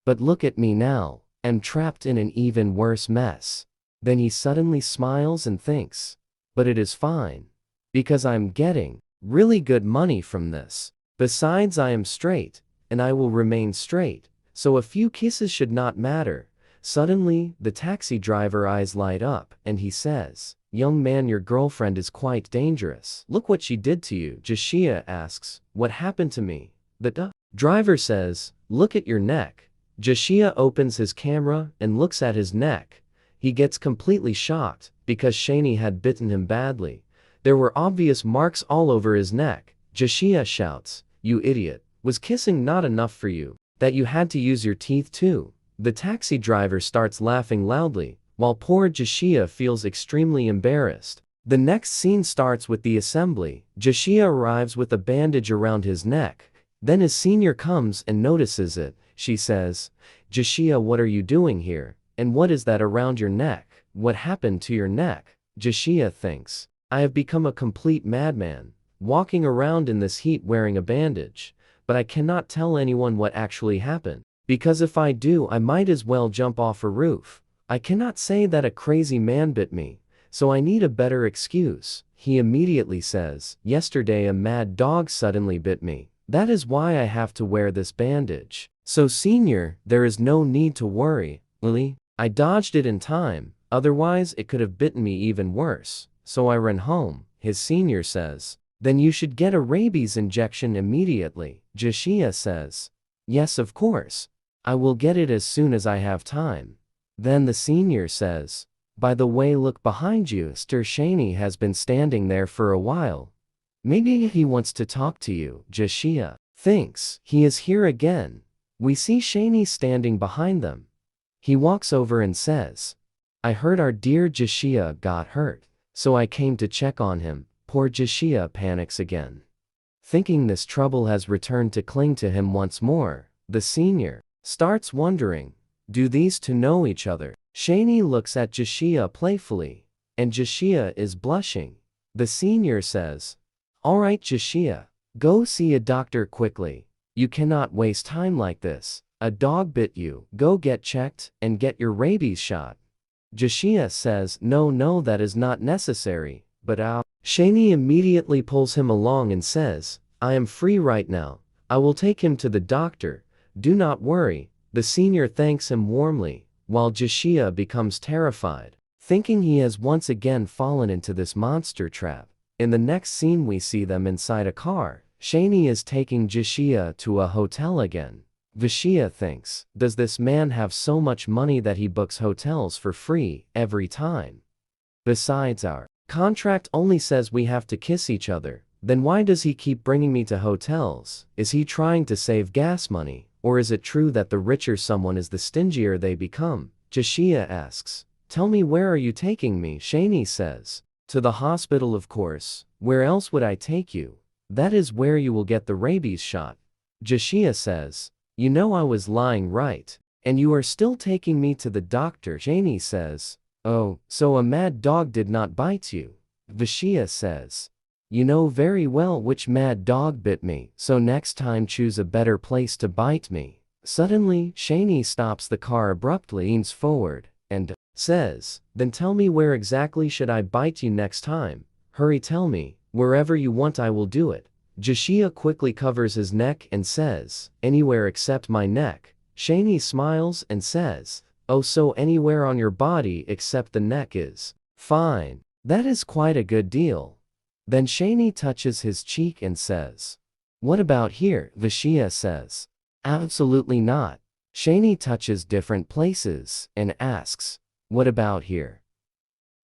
But look at me now, I'm trapped in an even worse mess." Then he suddenly smiles and thinks, "But it is fine, because I'm getting really good money from this. Besides, I am straight, and I will remain straight, so a few kisses should not matter." Suddenly, the taxi driver eyes light up, and he says, "Young man, your girlfriend is quite dangerous. Look what she did to you." Jashia asks, "What happened to me?" The driver says, "Look at your neck." Jashia opens his camera and looks at his neck. He gets completely shocked, because Shani had bitten him badly. There were obvious marks all over his neck. Jashia shouts, "You idiot. Was kissing not enough for you, that you had to use your teeth too?" The taxi driver starts laughing loudly, while poor Jashia feels extremely embarrassed. The next scene starts with the assembly. Jashia arrives with a bandage around his neck. Then his senior comes and notices it. She says, "Jashia, what are you doing here? And what is that around your neck? What happened to your neck?" Jashia thinks, "I have become a complete madman, walking around in this heat wearing a bandage. But I cannot tell anyone what actually happened, because if I do, I might as well jump off a roof. I cannot say that a crazy man bit me, so I need a better excuse." He immediately says, "Yesterday a mad dog suddenly bit me. That is why I have to wear this bandage. So senior, there is no need to worry, Lily. I dodged it in time, otherwise it could have bitten me even worse. So I ran home." His senior says, "Then you should get a rabies injection immediately." Jashia says, "Yes, of course. I will get it as soon as I have time." Then the senior says, By the way, look behind you. Mr. Shani has been standing there for a while. Maybe he wants to talk to you. Jashia thinks he is here again. We see Shani standing behind them. He walks over and says, I heard our dear Jashia got hurt, so I came to check on him. Poor Jashia panics again. Thinking this trouble has returned to cling to him once more, the senior starts wondering, do these two know each other? Shani looks at Jashia playfully, and Jashia is blushing. The senior says, all right Jashia, go see a doctor quickly. You cannot waste time like this. A dog bit you. Go get checked and get your rabies shot. Jashia says, no, that is not necessary, but Shani immediately pulls him along and says, I am free right now. I will take him to the doctor. Do not worry. The senior thanks him warmly, while Jashia becomes terrified, thinking he has once again fallen into this monster trap. In the next scene we see them inside a car. Shani is taking Jashia to a hotel again. Jashia thinks, does this man have so much money that he books hotels for free every time? Besides, our contract only says we have to kiss each other. Then why does he keep bringing me to hotels? Is he trying to save gas money? Or is it true that the richer someone is the stingier they become? Jashia asks, tell me, where are you taking me? Shani says, to the hospital of course. Where else would I take you? That is where you will get the rabies shot. Jashia says, you know I was lying, right? And you are still taking me to the doctor. Shani says, oh, so a mad dog did not bite you? Jashia says, you know very well which mad dog bit me, so next time choose a better place to bite me. Suddenly, Shani stops the car abruptly, leans forward, and says, then tell me, where exactly should I bite you next time? Hurry, tell me. Wherever you want I will do it. Jashia quickly covers his neck and says, anywhere except my neck. Shani smiles and says, oh, so anywhere on your body except the neck is fine. That is quite a good deal. Then Shani touches his cheek and says, what about here? Jashia says, absolutely not. Shani touches different places and asks, what about here?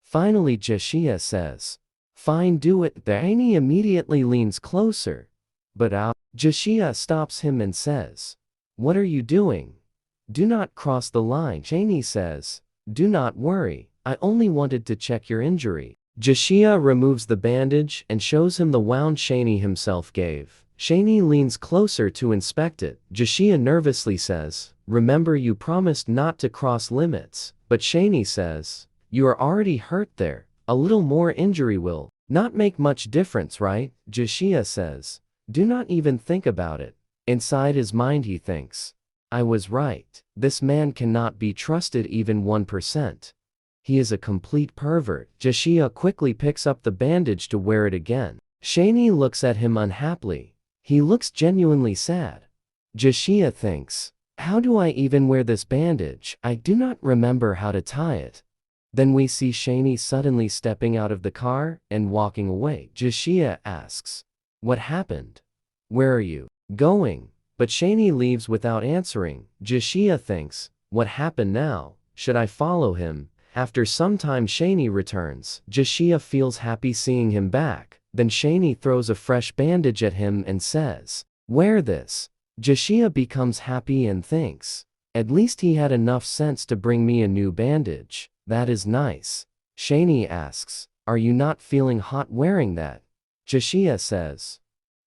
Finally Jashia says, fine, do it. Shani immediately leans closer, but Jashia stops him and says, what are you doing? Do not cross the line. Shani says, do not worry, I only wanted to check your injury. Jashia removes the bandage and shows him the wound Shani himself gave. Shani leans closer to inspect it. Jashia nervously says, remember you promised not to cross limits. But Shani says, you are already hurt there. A little more injury will not make much difference, right? Jashia says, do not even think about it. Inside his mind he thinks, I was right. This man cannot be trusted even 1%. He is a complete pervert. Jashia quickly picks up the bandage to wear it again. Shani looks at him unhappily. He looks genuinely sad. Jashia thinks, how do I even wear this bandage? I do not remember how to tie it. Then we see Shani suddenly stepping out of the car and walking away. Jashia asks, what happened? Where are you going? But Shani leaves without answering. Jashia thinks, what happened now? Should I follow him? After some time Shani returns. Jashia feels happy seeing him back. Then Shani throws a fresh bandage at him and says, wear this. Jashia becomes happy and thinks, at least he had enough sense to bring me a new bandage. That is nice. Shani asks, are you not feeling hot wearing that? Jashia says,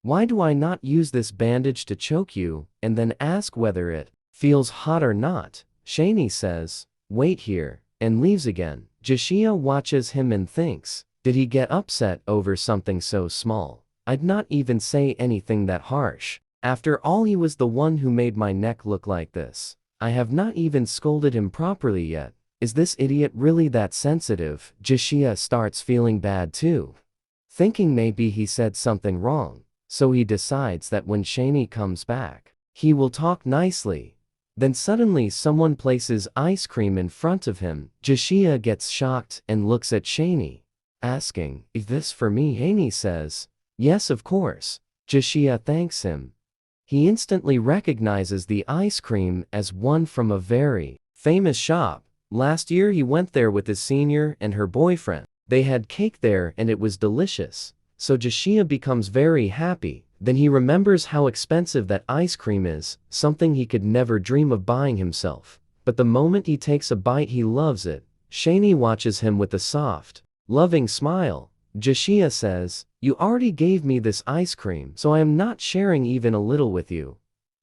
why do I not use this bandage to choke you, and then ask whether it feels hot or not? Shani says, wait here, and leaves again. Jashia watches him and thinks, did he get upset over something so small? I'd not even say anything that harsh. After all, he was the one who made my neck look like this. I have not even scolded him properly yet. Is this idiot really that sensitive? Jashia starts feeling bad too, thinking maybe he said something wrong. So he decides that when Shani comes back, he will talk nicely. Then suddenly someone places ice cream in front of him. Jashia gets shocked and looks at Shani, asking, is this for me? Shani says, yes, of course. Jashia thanks him. He instantly recognizes the ice cream as one from a very famous shop. Last year he went there with his senior and her boyfriend. They had cake there and it was delicious. So Joshua becomes very happy. Then he remembers how expensive that ice cream is, something he could never dream of buying himself. But the moment he takes a bite he loves it. Shani watches him with a soft, loving smile. Joshua says, "You already gave me this ice cream, so I am not sharing even a little with you.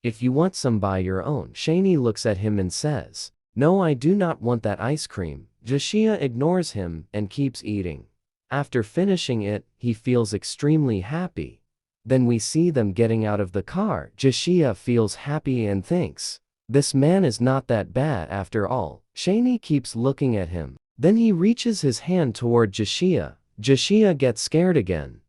If you want some, buy your own." Shani looks at him and says, "No, I do not want that ice cream." Joshua ignores him and keeps eating. After finishing it, he feels extremely happy. Then we see them getting out of the car. Joshua feels happy and thinks, "This man is not that bad after all." Shani keeps looking at him. Then he reaches his hand toward Joshua. Joshua gets scared again.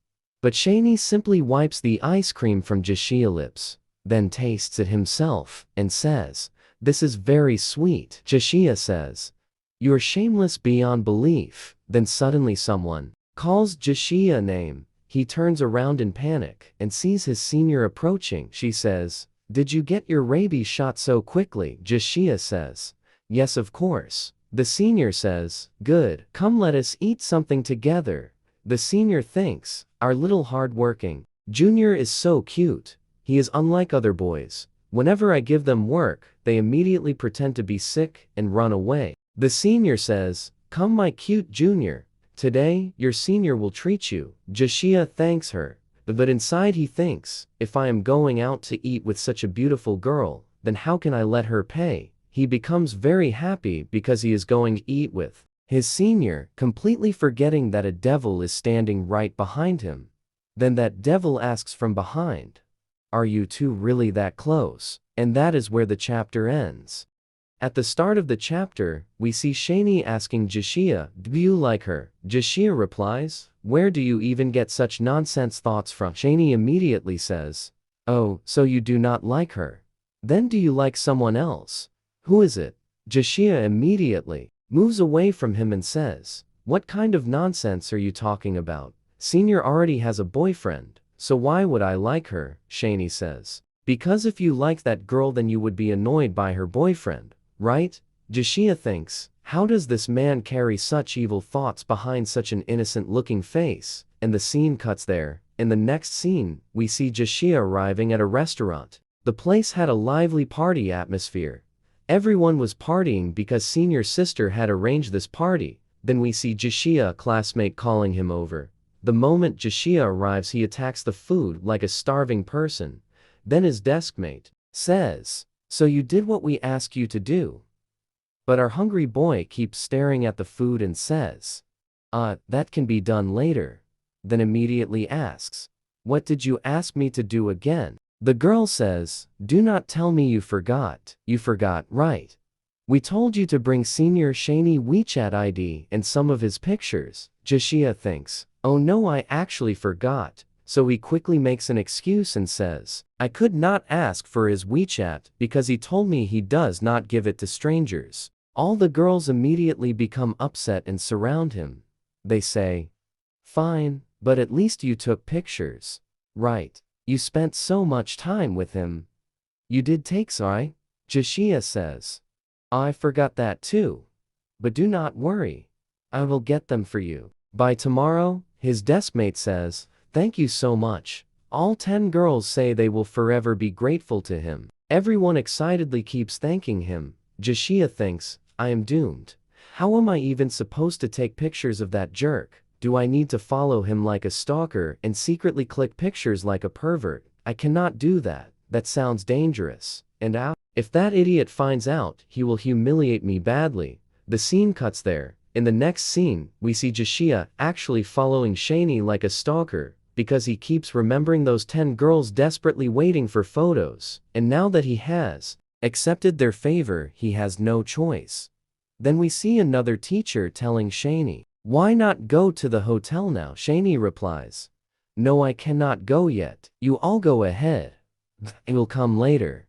But Shani simply wipes the ice cream from Joshua's lips, then tastes it himself, and says, "This is very sweet." Joshua says, "You're shameless beyond belief." Then suddenly someone calls Joshua's name. He turns around in panic and sees his senior approaching. She says, "Did you get your rabies shot so quickly?" Joshua says, "Yes, of course." The senior says, "Good, come let us eat something together." The senior thinks, "Our little hard-working junior is so cute. He is unlike other boys. Whenever I give them work, they immediately pretend to be sick and run away." The senior says, "Come my cute junior. Today, your senior will treat you." Joshua thanks her, but inside he thinks, "If I am going out to eat with such a beautiful girl, then how can I let her pay?" He becomes very happy because he is going to eat with his senior, completely forgetting that a devil is standing right behind him. Then that devil asks from behind, "Are you two really that close?" And that is where the chapter ends. At the start of the chapter, we see Shani asking Joshua, "Do you like her?" Joshua replies, "Where do you even get such nonsense thoughts from?" Shani immediately says, "Oh, so you do not like her? Then do you like someone else? Who is it?" Joshua immediately moves away from him and says, "What kind of nonsense are you talking about? Senior already has a boyfriend, so why would I like her?" Shani says, "Because if you like that girl then you would be annoyed by her boyfriend, right?" Joshua thinks, "How does this man carry such evil thoughts behind such an innocent-looking face?" And the scene cuts there. In the next scene, we see Joshua arriving at a restaurant. The place had a lively party atmosphere. Everyone was partying because senior's sister had arranged this party. Then we see Joshua's classmate calling him over. The moment Joshua arrives he attacks the food like a starving person. Then his deskmate says, "So you did what we asked you to do?" But our hungry boy keeps staring at the food and says, "That can be done later." Then immediately asks, "What did you ask me to do again?" The girl says, "Do not tell me you forgot. You forgot, right? We told you to bring senior Shani WeChat ID and some of his pictures." Joshua thinks, "Oh no, I actually forgot." So he quickly makes an excuse and says, "I could not ask for his WeChat because he told me he does not give it to strangers." All the girls immediately become upset and surround him. They say, "Fine, but at least you took pictures, right? You spent so much time with him. You did takes, right?" Joshua says, "I forgot that too. But do not worry. I will get them for you by tomorrow." His deskmate says, "Thank you so much." All 10 girls say they will forever be grateful to him. Everyone excitedly keeps thanking him. Joshua thinks, "I am doomed. How am I even supposed to take pictures of that jerk? Do I need to follow him like a stalker and secretly click pictures like a pervert? I cannot do that. That sounds dangerous. And if that idiot finds out, he will humiliate me badly." The scene cuts there. In the next scene, we see Joshua actually following Shani like a stalker because he keeps remembering those 10 girls desperately waiting for photos. And now that he has accepted their favor, he has no choice. Then we see another teacher telling Shani, "Why not go to the hotel now?" Shani replies, "No, I cannot go yet. You all go ahead. I will come later."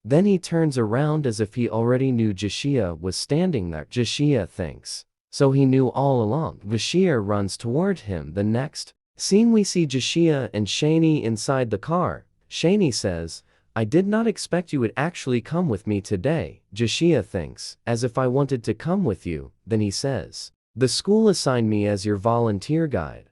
Then he turns around as if he already knew Joshua was standing there. Joshua thinks, so he knew all along. Joshua runs toward him. The next scene we see Joshua and Shani inside the car. Shani says, I did not expect you would actually come with me today, Joshua thinks, as if I wanted to come with you. Then he says, the school assigned me as your volunteer guide,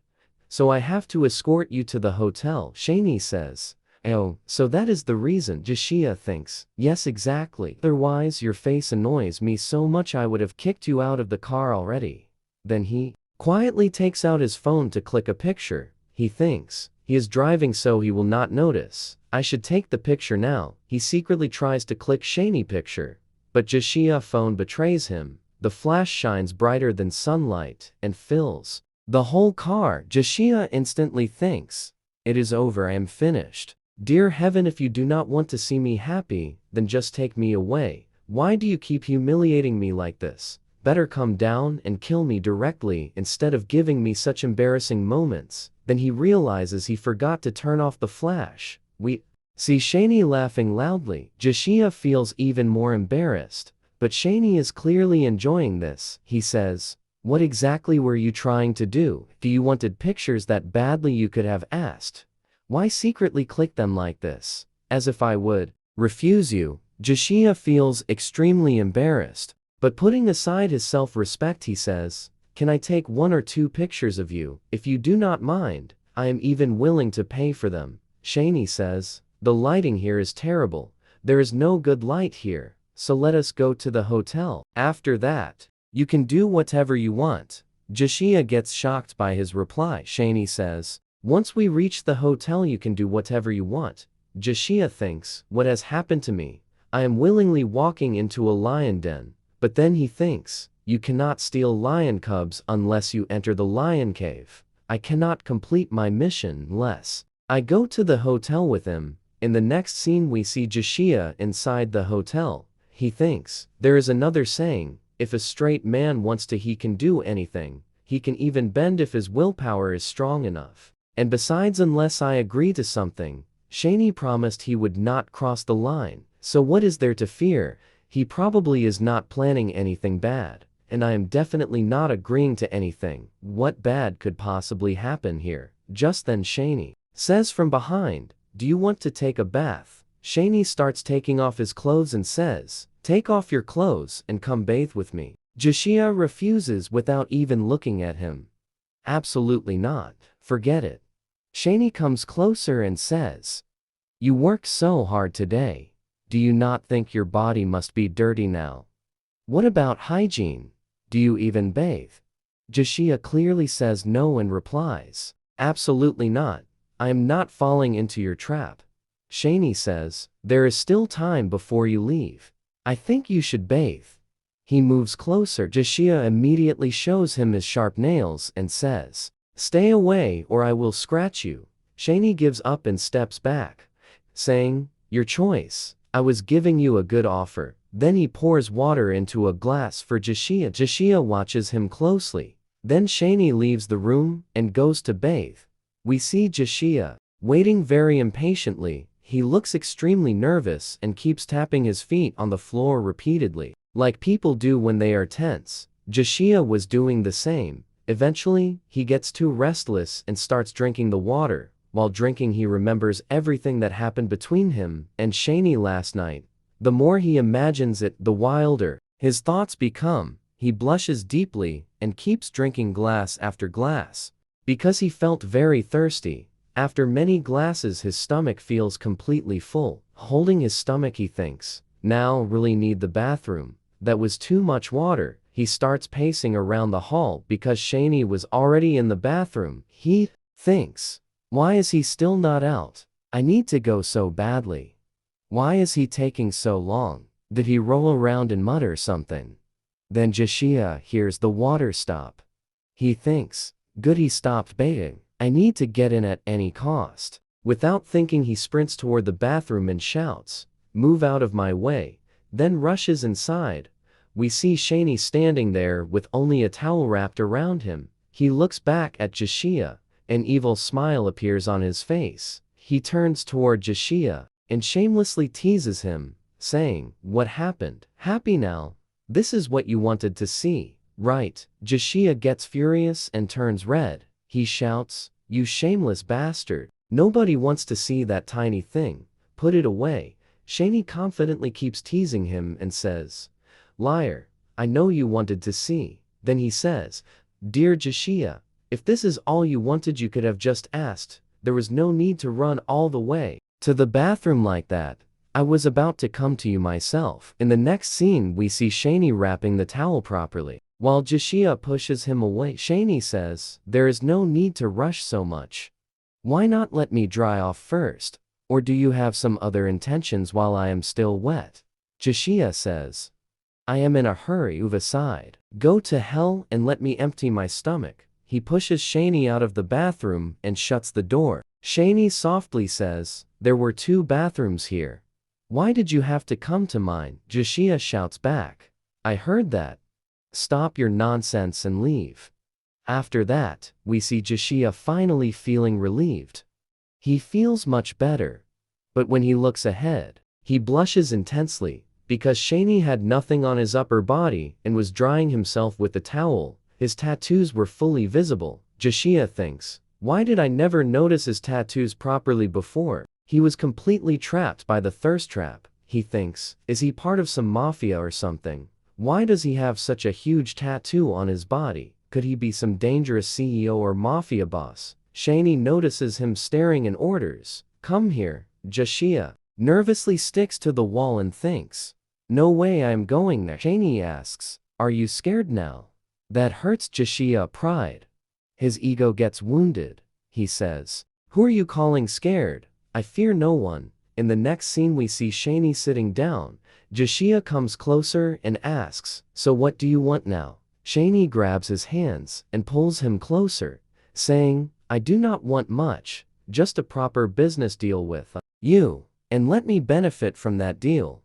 so I have to escort you to the hotel, Shani says. Oh, so that is the reason, Joshua thinks. Yes, exactly. Otherwise your face annoys me so much I would have kicked you out of the car already. Then he quietly takes out his phone to click a picture. He thinks, he is driving so he will not notice. I should take the picture now. He secretly tries to click Shani picture, but Joshia's phone betrays him. The flash shines brighter than sunlight and fills the whole car. Joshua instantly thinks, it is over, I am finished. Dear heaven, if you do not want to see me happy, then just take me away. Why do you keep humiliating me like this? Better come down and kill me directly instead of giving me such embarrassing moments. Then he realizes he forgot to turn off the flash. We see Shani laughing loudly. Joshua feels even more embarrassed, but Shani is clearly enjoying this. He says, what exactly were you trying to do? Do you wanted pictures that badly? You could have asked. Why secretly click them like this? As if I would refuse you. Joshua feels extremely embarrassed, but putting aside his self-respect, he says, can I take 1 or 2 pictures of you? If you do not mind, I am even willing to pay for them. Shani says, the lighting here is terrible. There is no good light here, so let us go to the hotel. After that, you can do whatever you want. Joshua gets shocked by his reply. Shani says, once we reach the hotel you can do whatever you want. Joshua thinks, what has happened to me? I am willingly walking into a lion den. But then he thinks, you cannot steal lion cubs unless you enter the lion cave. I cannot complete my mission unless I go to the hotel with him. In the next scene we see Joshua inside the hotel. He thinks, there is another saying, if a straight man wants to he can do anything. He can even bend if his willpower is strong enough. And besides, unless I agree to something, Shani promised he would not cross the line. So what is there to fear? He probably is not planning anything bad, and I am definitely not agreeing to anything. What bad could possibly happen here? Just then Shani says from behind, do you want to take a bath? Shani starts taking off his clothes and says, take off your clothes and come bathe with me. Joshua refuses without even looking at him. Absolutely not. Forget it. Shani comes closer and says, you worked so hard today. Do you not think your body must be dirty now? What about hygiene? Do you even bathe? Joshua clearly says no and replies, absolutely not. I am not falling into your trap. Shani says, there is still time before you leave. I think you should bathe. He moves closer. Joshua immediately shows him his sharp nails and says, stay away or I will scratch you. Shani gives up and steps back, saying, your choice. I was giving you a good offer. Then he pours water into a glass for Joshua. Joshua watches him closely. Then Shani leaves the room and goes to bathe. We see Joshua waiting very impatiently. He looks extremely nervous and keeps tapping his feet on the floor repeatedly, like people do when they are tense. Joshua was doing the same. Eventually, he gets too restless and starts drinking the water. While drinking he remembers everything that happened between him and Shani last night. The more he imagines it, the wilder his thoughts become. He blushes deeply and keeps drinking glass after glass, because he felt very thirsty. After many glasses his stomach feels completely full. Holding his stomach he thinks, now really need the bathroom. That was too much water. He starts pacing around the hall because Shani was already in the bathroom. He thinks, why is he still not out? I need to go so badly. Why is he taking so long? Did he roll around and mutter something? Then Joshua hears the water stop. He thinks, good, he stopped bathing. I need to get in at any cost. Without thinking he sprints toward the bathroom and shouts, move out of my way, then rushes inside. We see Shani standing there with only a towel wrapped around him. He looks back at Joshua. An evil smile appears on his face. He turns toward Joshua and shamelessly teases him, saying, what happened? Happy now? This is what you wanted to see, right? Joshua gets furious and turns red. He shouts, you shameless bastard. Nobody wants to see that tiny thing. put it away, Shani confidently keeps teasing him and says, "Liar, I know you wanted to see." Then he says, "Dear Jashia, if this is all you wanted you could have just asked. There was no need to run all the way to the bathroom like that. I was about to come to you myself." In the next scene we see Shani wrapping the towel properly. While Jashia pushes him away, Shani says, "There is no need to rush so much. Why not let me dry off first? Or do you have some other intentions while I am still wet?" Jashia says, "I am in a hurry." Uva sighed. "Go to hell and let me empty my stomach." He pushes Shani out of the bathroom and shuts the door. Shani softly says, "There were 2 bathrooms here. Why did you have to come to mine?" Jashia shouts back, "I heard that. Stop your nonsense and leave." After that, we see Jashia finally feeling relieved. He feels much better. But when he looks ahead, he blushes intensely, because Shani had nothing on his upper body and was drying himself with the towel. His tattoos were fully visible. Jashia thinks, "Why did I never notice his tattoos properly before?" He was completely trapped by the thirst trap. He thinks, is he part of some mafia or something? Why does he have such a huge tattoo on his body? Could he be some dangerous CEO or mafia boss? Shani notices him staring and orders, "Come here." Jashia nervously sticks to the wall and thinks, "No way I am going there." Shani asks, "Are you scared now?" That hurts Jashia pride. His ego gets wounded. He says, "Who are you calling scared? I fear no one." In the next scene we see Shani sitting down. Jashia comes closer and asks, "So what do you want now?" Shani grabs his hands and pulls him closer, saying, "I do not want much, just a proper business deal with you, and let me benefit from that deal."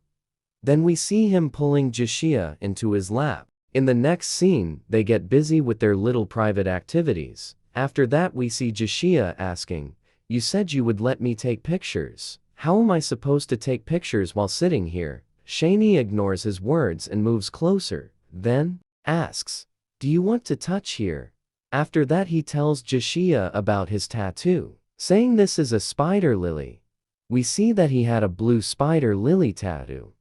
Then we see him pulling Jashia into his lap. In the next scene, they get busy with their little private activities. After that we see Jashia asking, "You said you would let me take pictures. How am I supposed to take pictures while sitting here?" Shani ignores his words and moves closer, then asks, "Do you want to touch here?" After that he tells Jashia about his tattoo, saying this is a spider lily. We see that he had a blue spider lily tattoo.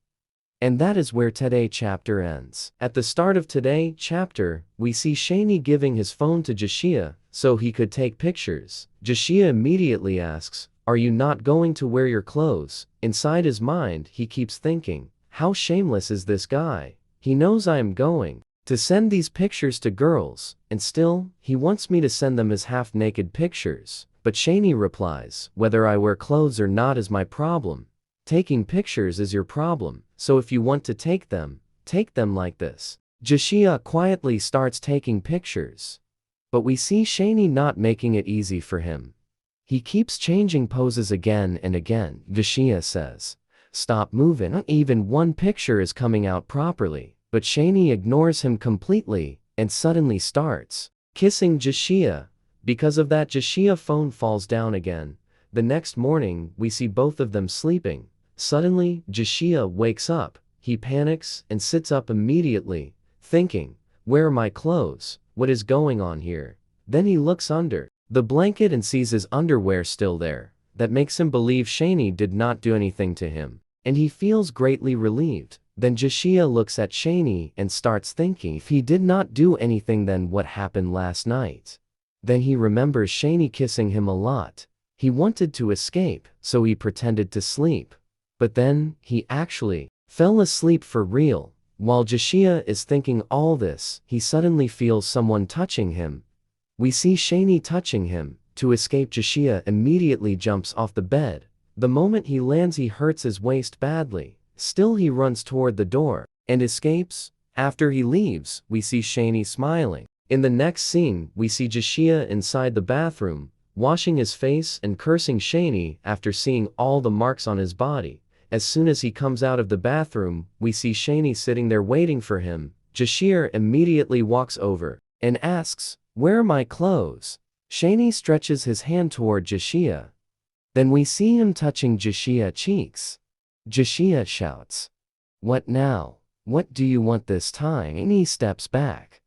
And that is where today's chapter ends. At the start of today's chapter, we see Shani giving his phone to Jashia so he could take pictures. Jashia immediately asks, "Are you not going to wear your clothes?" Inside his mind, he keeps thinking, "How shameless is this guy? He knows I am going to send these pictures to girls, and still, he wants me to send them as half-naked pictures." But Shani replies, "Whether I wear clothes or not is my problem. Taking pictures is your problem, so if you want to take them like this." Jashia quietly starts taking pictures. But we see Shani not making it easy for him. He keeps changing poses again and again. Jashia says, "Stop moving." Not even one picture is coming out properly. But Shani ignores him completely and suddenly starts kissing Jashia. Because of that, Jashia's phone falls down again. The next morning, we see both of them sleeping. Suddenly, Jashia wakes up. He panics and sits up immediately, thinking, "Where are my clothes? What is going on here?" Then he looks under the blanket and sees his underwear still there. That makes him believe Shani did not do anything to him, and he feels greatly relieved. Then Jashia looks at Shani and starts thinking, if he did not do anything, then what happened last night? Then he remembers Shani kissing him a lot. He wanted to escape, so he pretended to sleep. But then, he actually fell asleep for real. While Jashia is thinking all this, he suddenly feels someone touching him. We see Shani touching him. To escape, Jashia immediately jumps off the bed. The moment he lands, he hurts his waist badly. Still, he runs toward the door and escapes. After he leaves, we see Shani smiling. In the next scene, we see Jashia inside the bathroom, washing his face and cursing Shani after seeing all the marks on his body. As soon as he comes out of the bathroom, we see Shani sitting there waiting for him. Jashia immediately walks over and asks, "Where are my clothes?" Shani stretches his hand toward Jashia. Then we see him touching Jashia's cheeks. Jashia shouts, "What now? What do you want this time?" And he steps back.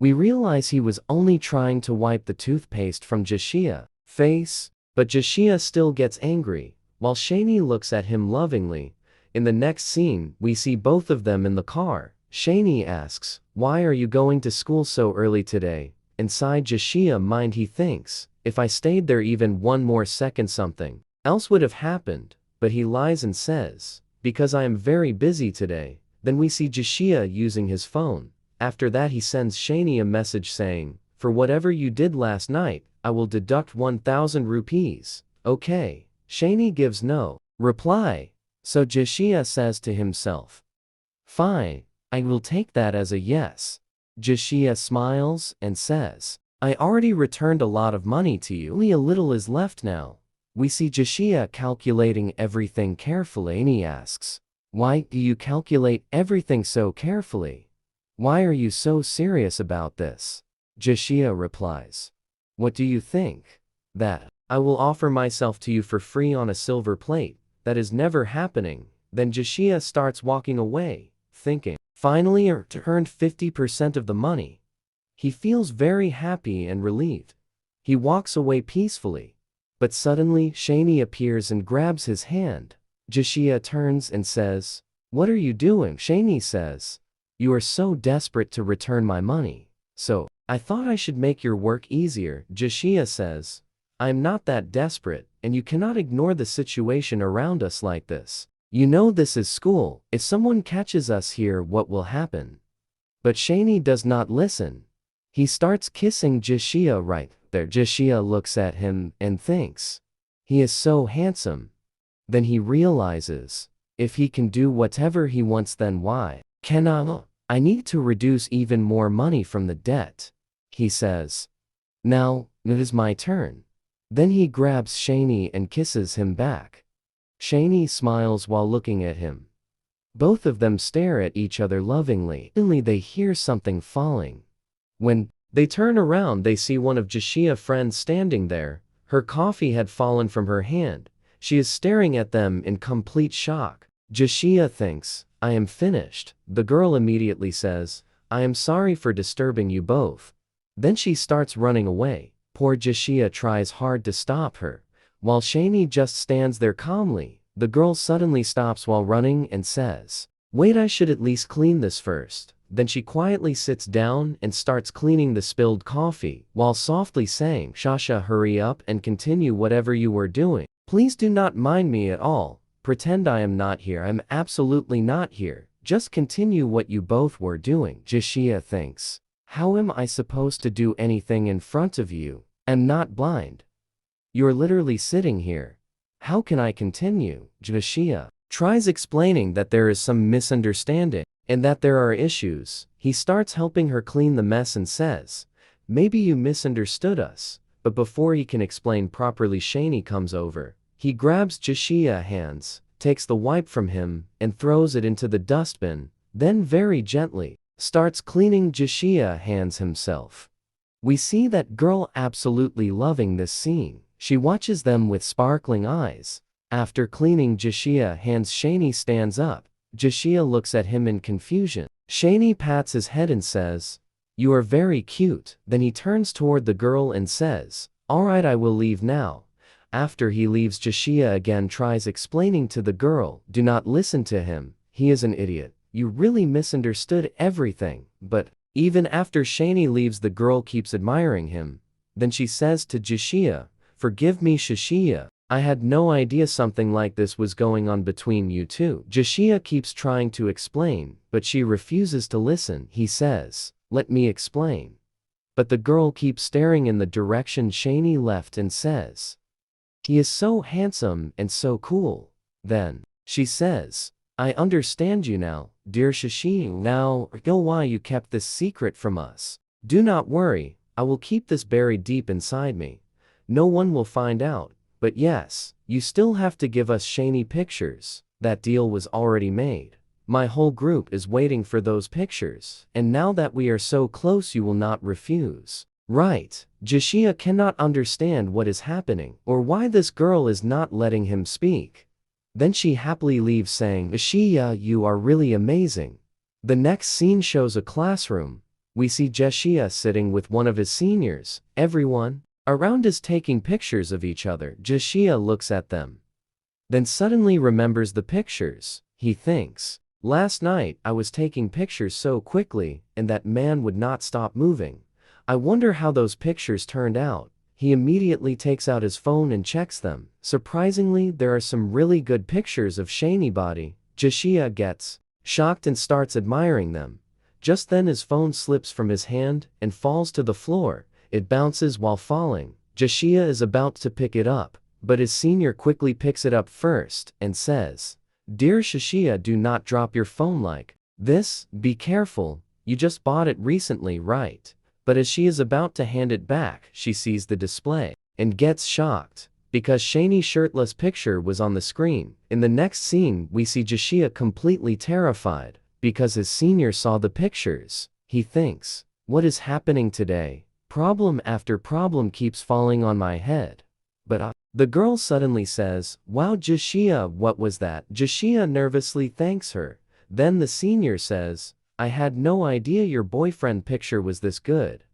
We realize he was only trying to wipe the toothpaste from Jashia's face, but Jashia still gets angry. while Shani looks at him lovingly. In the next scene, we see both of them in the car. Shani asks, "Why are you going to school so early today?" Inside Jishia's mind he thinks, if I stayed there even one more second something else would have happened, but he lies and says, "Because I am very busy today." Then we see Jishia using his phone. After that he sends Shani a message saying, "For whatever you did last night, I will deduct 1,000 rupees. Okay." Shani gives no reply, so Jishia says to himself, "Fine, I will take that as a yes." Jishia smiles and says, "I already returned a lot of money to you. Only a little is left now." We see Jishia calculating everything carefully and he asks, "Why do you calculate everything so carefully? Why are you so serious about this?" Jishia replies, "What do you think? That I will offer myself to you for free on a silver plate? That is never happening." Then Jishia starts walking away, thinking, finally I earned 50% of the money. He feels very happy and relieved. He walks away peacefully. But suddenly Shani appears and grabs his hand. Jishia turns and says, "What are you doing?" Shani says, "You are so desperate to return my money, so I thought I should make your work easier." Jishia says, "I am not that desperate, and you cannot ignore the situation around us like this. You know this is school. If someone catches us here, what will happen?" But Shani does not listen. He starts kissing Jishia right there. Jishia looks at him and thinks, he is so handsome. Then he realizes, if he can do whatever he wants, then why cannot I need to reduce even more money from the debt? He says, "Now, it is my turn." Then he grabs Shani and kisses him back. Shani smiles while looking at him. Both of them stare at each other lovingly. Suddenly they hear something falling. When they turn around, they see one of Jishia's friends standing there. Her coffee had fallen from her hand. She is staring at them in complete shock. Jishia thinks, "I am finished." The girl immediately says, "I am sorry for disturbing you both." Then she starts running away. Poor Jishia tries hard to stop her. While Shani just stands there calmly, the girl suddenly stops while running and says, "Wait, I should at least clean this first." Then she quietly sits down and starts cleaning the spilled coffee, while softly saying, "Shasha, hurry up and continue whatever you were doing. Please do not mind me at all. Pretend I am not here. I'm absolutely not here. Just continue what you both were doing." Jishia thinks, "How am I supposed to do anything in front of you? I'm not blind. You're literally sitting here. How can I continue?" Jishia tries explaining that there is some misunderstanding and that there are issues. He starts helping her clean the mess and says, "Maybe you misunderstood us." But before he can explain properly, Shani comes over. He grabs Jishia's hands, takes the wipe from him, and throws it into the dustbin, then very gently starts cleaning Jishia's hands himself. We see that girl absolutely loving this scene. She watches them with sparkling eyes. After cleaning Jishia's hands, Shani stands up. Jishia looks at him in confusion. Shani pats his head and says, "You are very cute." Then he turns toward the girl and says, "Alright, I will leave now." After he leaves, Jishia again tries explaining to the girl, "Do not listen to him. He is an idiot. You really misunderstood everything." But even after Shani leaves, the girl keeps admiring him. Then she says to Jishia, "Forgive me, Jishia. I had no idea something like this was going on between you two." Jishia keeps trying to explain, but she refuses to listen. He says, "Let me explain." But the girl keeps staring in the direction Shani left and says, "He is so handsome and so cool." Then she says, "I understand you now, dear Shashi. Now I know why you kept this secret from us. Do not worry, I will keep this buried deep inside me. No one will find out. But yes, you still have to give us Shani pictures." That deal was already made. My whole group is waiting for those pictures, and now that we are so close, you will not refuse. Right? Jishia cannot understand what is happening, or why this girl is not letting him speak. Then she happily leaves saying, "Jishia, you are really amazing." The next scene shows a classroom. We see Jishia sitting with one of his seniors. Everyone around is taking pictures of each other. Jishia looks at them. Then suddenly remembers the pictures. He thinks, last night I was taking pictures so quickly, and that man would not stop moving. I wonder how those pictures turned out. He immediately takes out his phone and checks them. Surprisingly, there are some really good pictures of Shani body. Jashia gets shocked and starts admiring them. Just then his phone slips from his hand and falls to the floor. It bounces while falling. Jashia is about to pick it up, but his senior quickly picks it up first and says, "Dear Jashia, do not drop your phone like this. Be careful. You just bought it recently, right?" But as she is about to hand it back, she sees the display and gets shocked because Shani's shirtless picture was on the screen. In the next scene, we see Jashia completely terrified because his senior saw the pictures. He thinks, what is happening today? Problem after problem keeps falling on my head. But the girl suddenly says, "Wow, Jashia, what was that?" Jashia nervously thanks her. Then the senior says, "I had no idea your boyfriend picture was this good.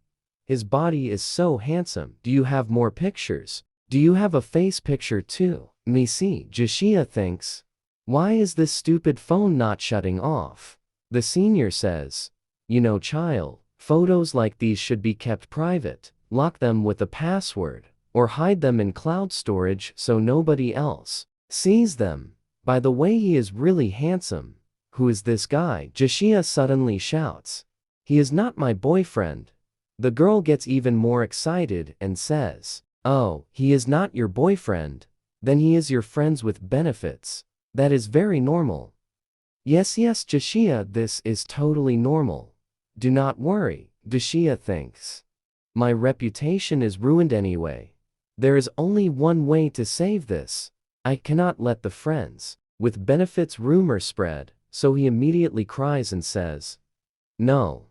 His body is so handsome. Do you have more pictures? Do you have a face picture too?" Me see, Jashia thinks, why is this stupid phone not shutting off? The senior says, "You know, child, photos like these should be kept private. Lock them with a password, or hide them in cloud storage so nobody else sees them. By the way, he is really handsome. Who is this guy?" Jashia suddenly shouts, "He is not my boyfriend." The girl gets even more excited and says, "Oh, he is not your boyfriend? Then he is your friends with benefits. That is very normal." Yes, Jashia, this is totally normal. Do not worry, Jashia thinks. My reputation is ruined anyway. There is only one way to save this. I cannot let the friends with benefits rumor spread. So he immediately cries and says, "No.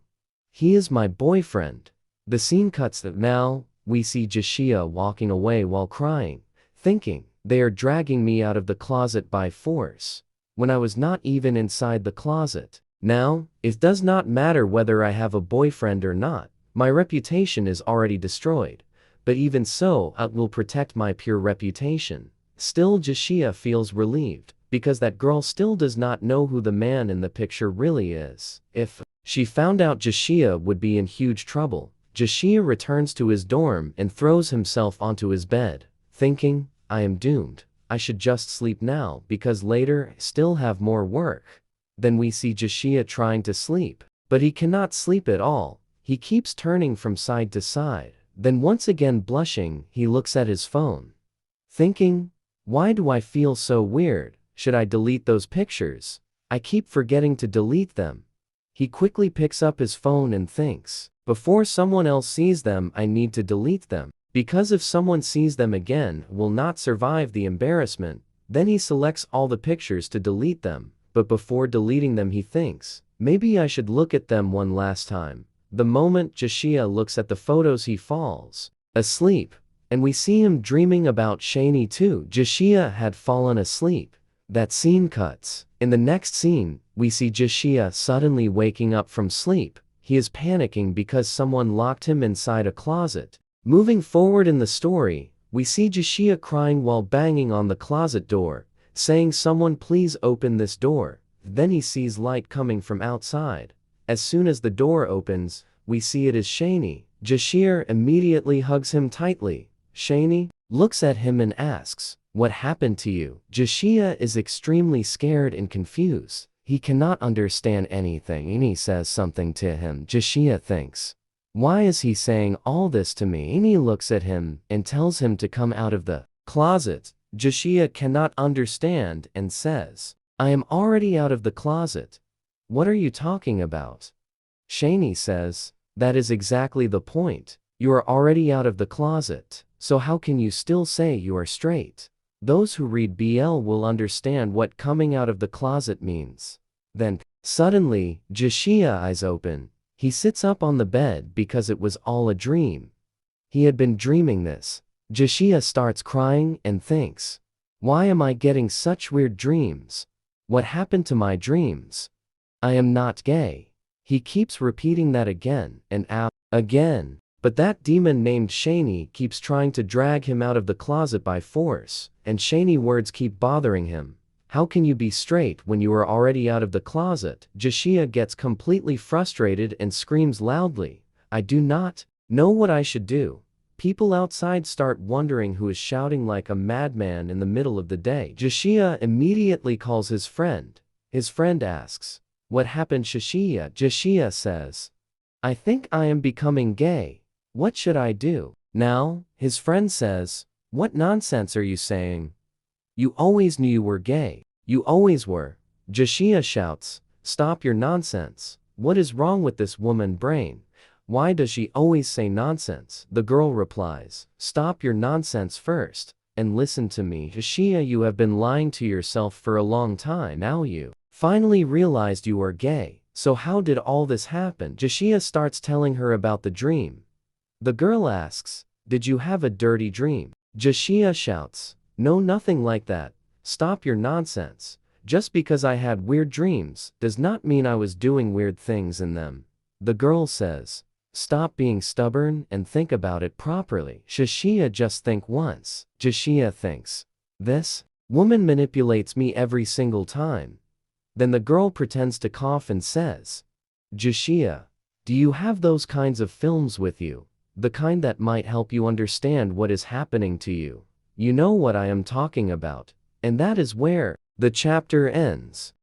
He is my boyfriend." The scene cuts that now, we see Jashia walking away while crying, thinking, they are dragging me out of the closet by force, when I was not even inside the closet. Now, it does not matter whether I have a boyfriend or not, my reputation is already destroyed, but even so, I will protect my pure reputation. Still, Jashia feels relieved, because that girl still does not know who the man in the picture really is. If she found out, Jashia would be in huge trouble. Jashia returns to his dorm and throws himself onto his bed, thinking, I am doomed. I should just sleep now because later I still have more work. Then we see Jashia trying to sleep, but he cannot sleep at all. He keeps turning from side to side. Then once again blushing, he looks at his phone, thinking, why do I feel so weird? Should I delete those pictures? I keep forgetting to delete them. He quickly picks up his phone and thinks, before someone else sees them, I need to delete them, because if someone sees them again, will not survive the embarrassment. Then he selects all the pictures to delete them, but before deleting them he thinks, maybe I should look at them one last time. The moment Jashia looks at the photos he falls asleep, and we see him dreaming about Shani too. Jashia had fallen asleep. That scene cuts. In the next scene, we see Jashia suddenly waking up from sleep. He is panicking because someone locked him inside a closet. Moving forward in the story, we see Jashia crying while banging on the closet door, saying, someone please open this door. Then he sees light coming from outside. As soon as the door opens, we see it is Shani. Jashia immediately hugs him tightly. Shani looks at him and asks, what happened to you? Jashia is extremely scared and confused. He cannot understand anything and he says something to him. Jashia thinks, why is he saying all this to me? And he looks at him and tells him to come out of the closet. Jashia cannot understand and says, I am already out of the closet. What are you talking about? Shani says, that is exactly the point. You are already out of the closet, so how can you still say you are straight? Those who read BL will understand what coming out of the closet means. Then, suddenly, Jashia's eyes open. He sits up on the bed because it was all a dream. He had been dreaming this. Jashia starts crying and thinks, why am I getting such weird dreams? What happened to my dreams? I am not gay. He keeps repeating that again and again. But that demon named Shani keeps trying to drag him out of the closet by force. and shiny words keep bothering him. How can you be straight when you are already out of the closet? Jashia gets completely frustrated and screams loudly, I do not know what I should do. People outside start wondering who is shouting like a madman in the middle of the day. Jashia immediately calls his friend. His friend asks, what happened, Jashia? Jashia says, I think I am becoming gay. What should I do? Now, his friend says, what nonsense are you saying? You always knew you were gay. You always were. Jashia shouts, stop your nonsense. What is wrong with this woman brain? Why does she always say nonsense? The girl replies, stop your nonsense first, and listen to me. Jashia, you have been lying to yourself for a long time. Now you finally realized you are gay. So how did all this happen? Jashia starts telling her about the dream. The girl asks, did you have a dirty dream? Jashia shouts, no, nothing like that. Stop your nonsense. Just because I had weird dreams does not mean I was doing weird things in them. The girl says, stop being stubborn and think about it properly. Jashia, just think once. Jashia thinks, this woman manipulates me every single time. Then the girl pretends to cough and says, Jashia, do you have those kinds of films with you? The kind that might help you understand what is happening to you. You know what I am talking about. And that is where the chapter ends.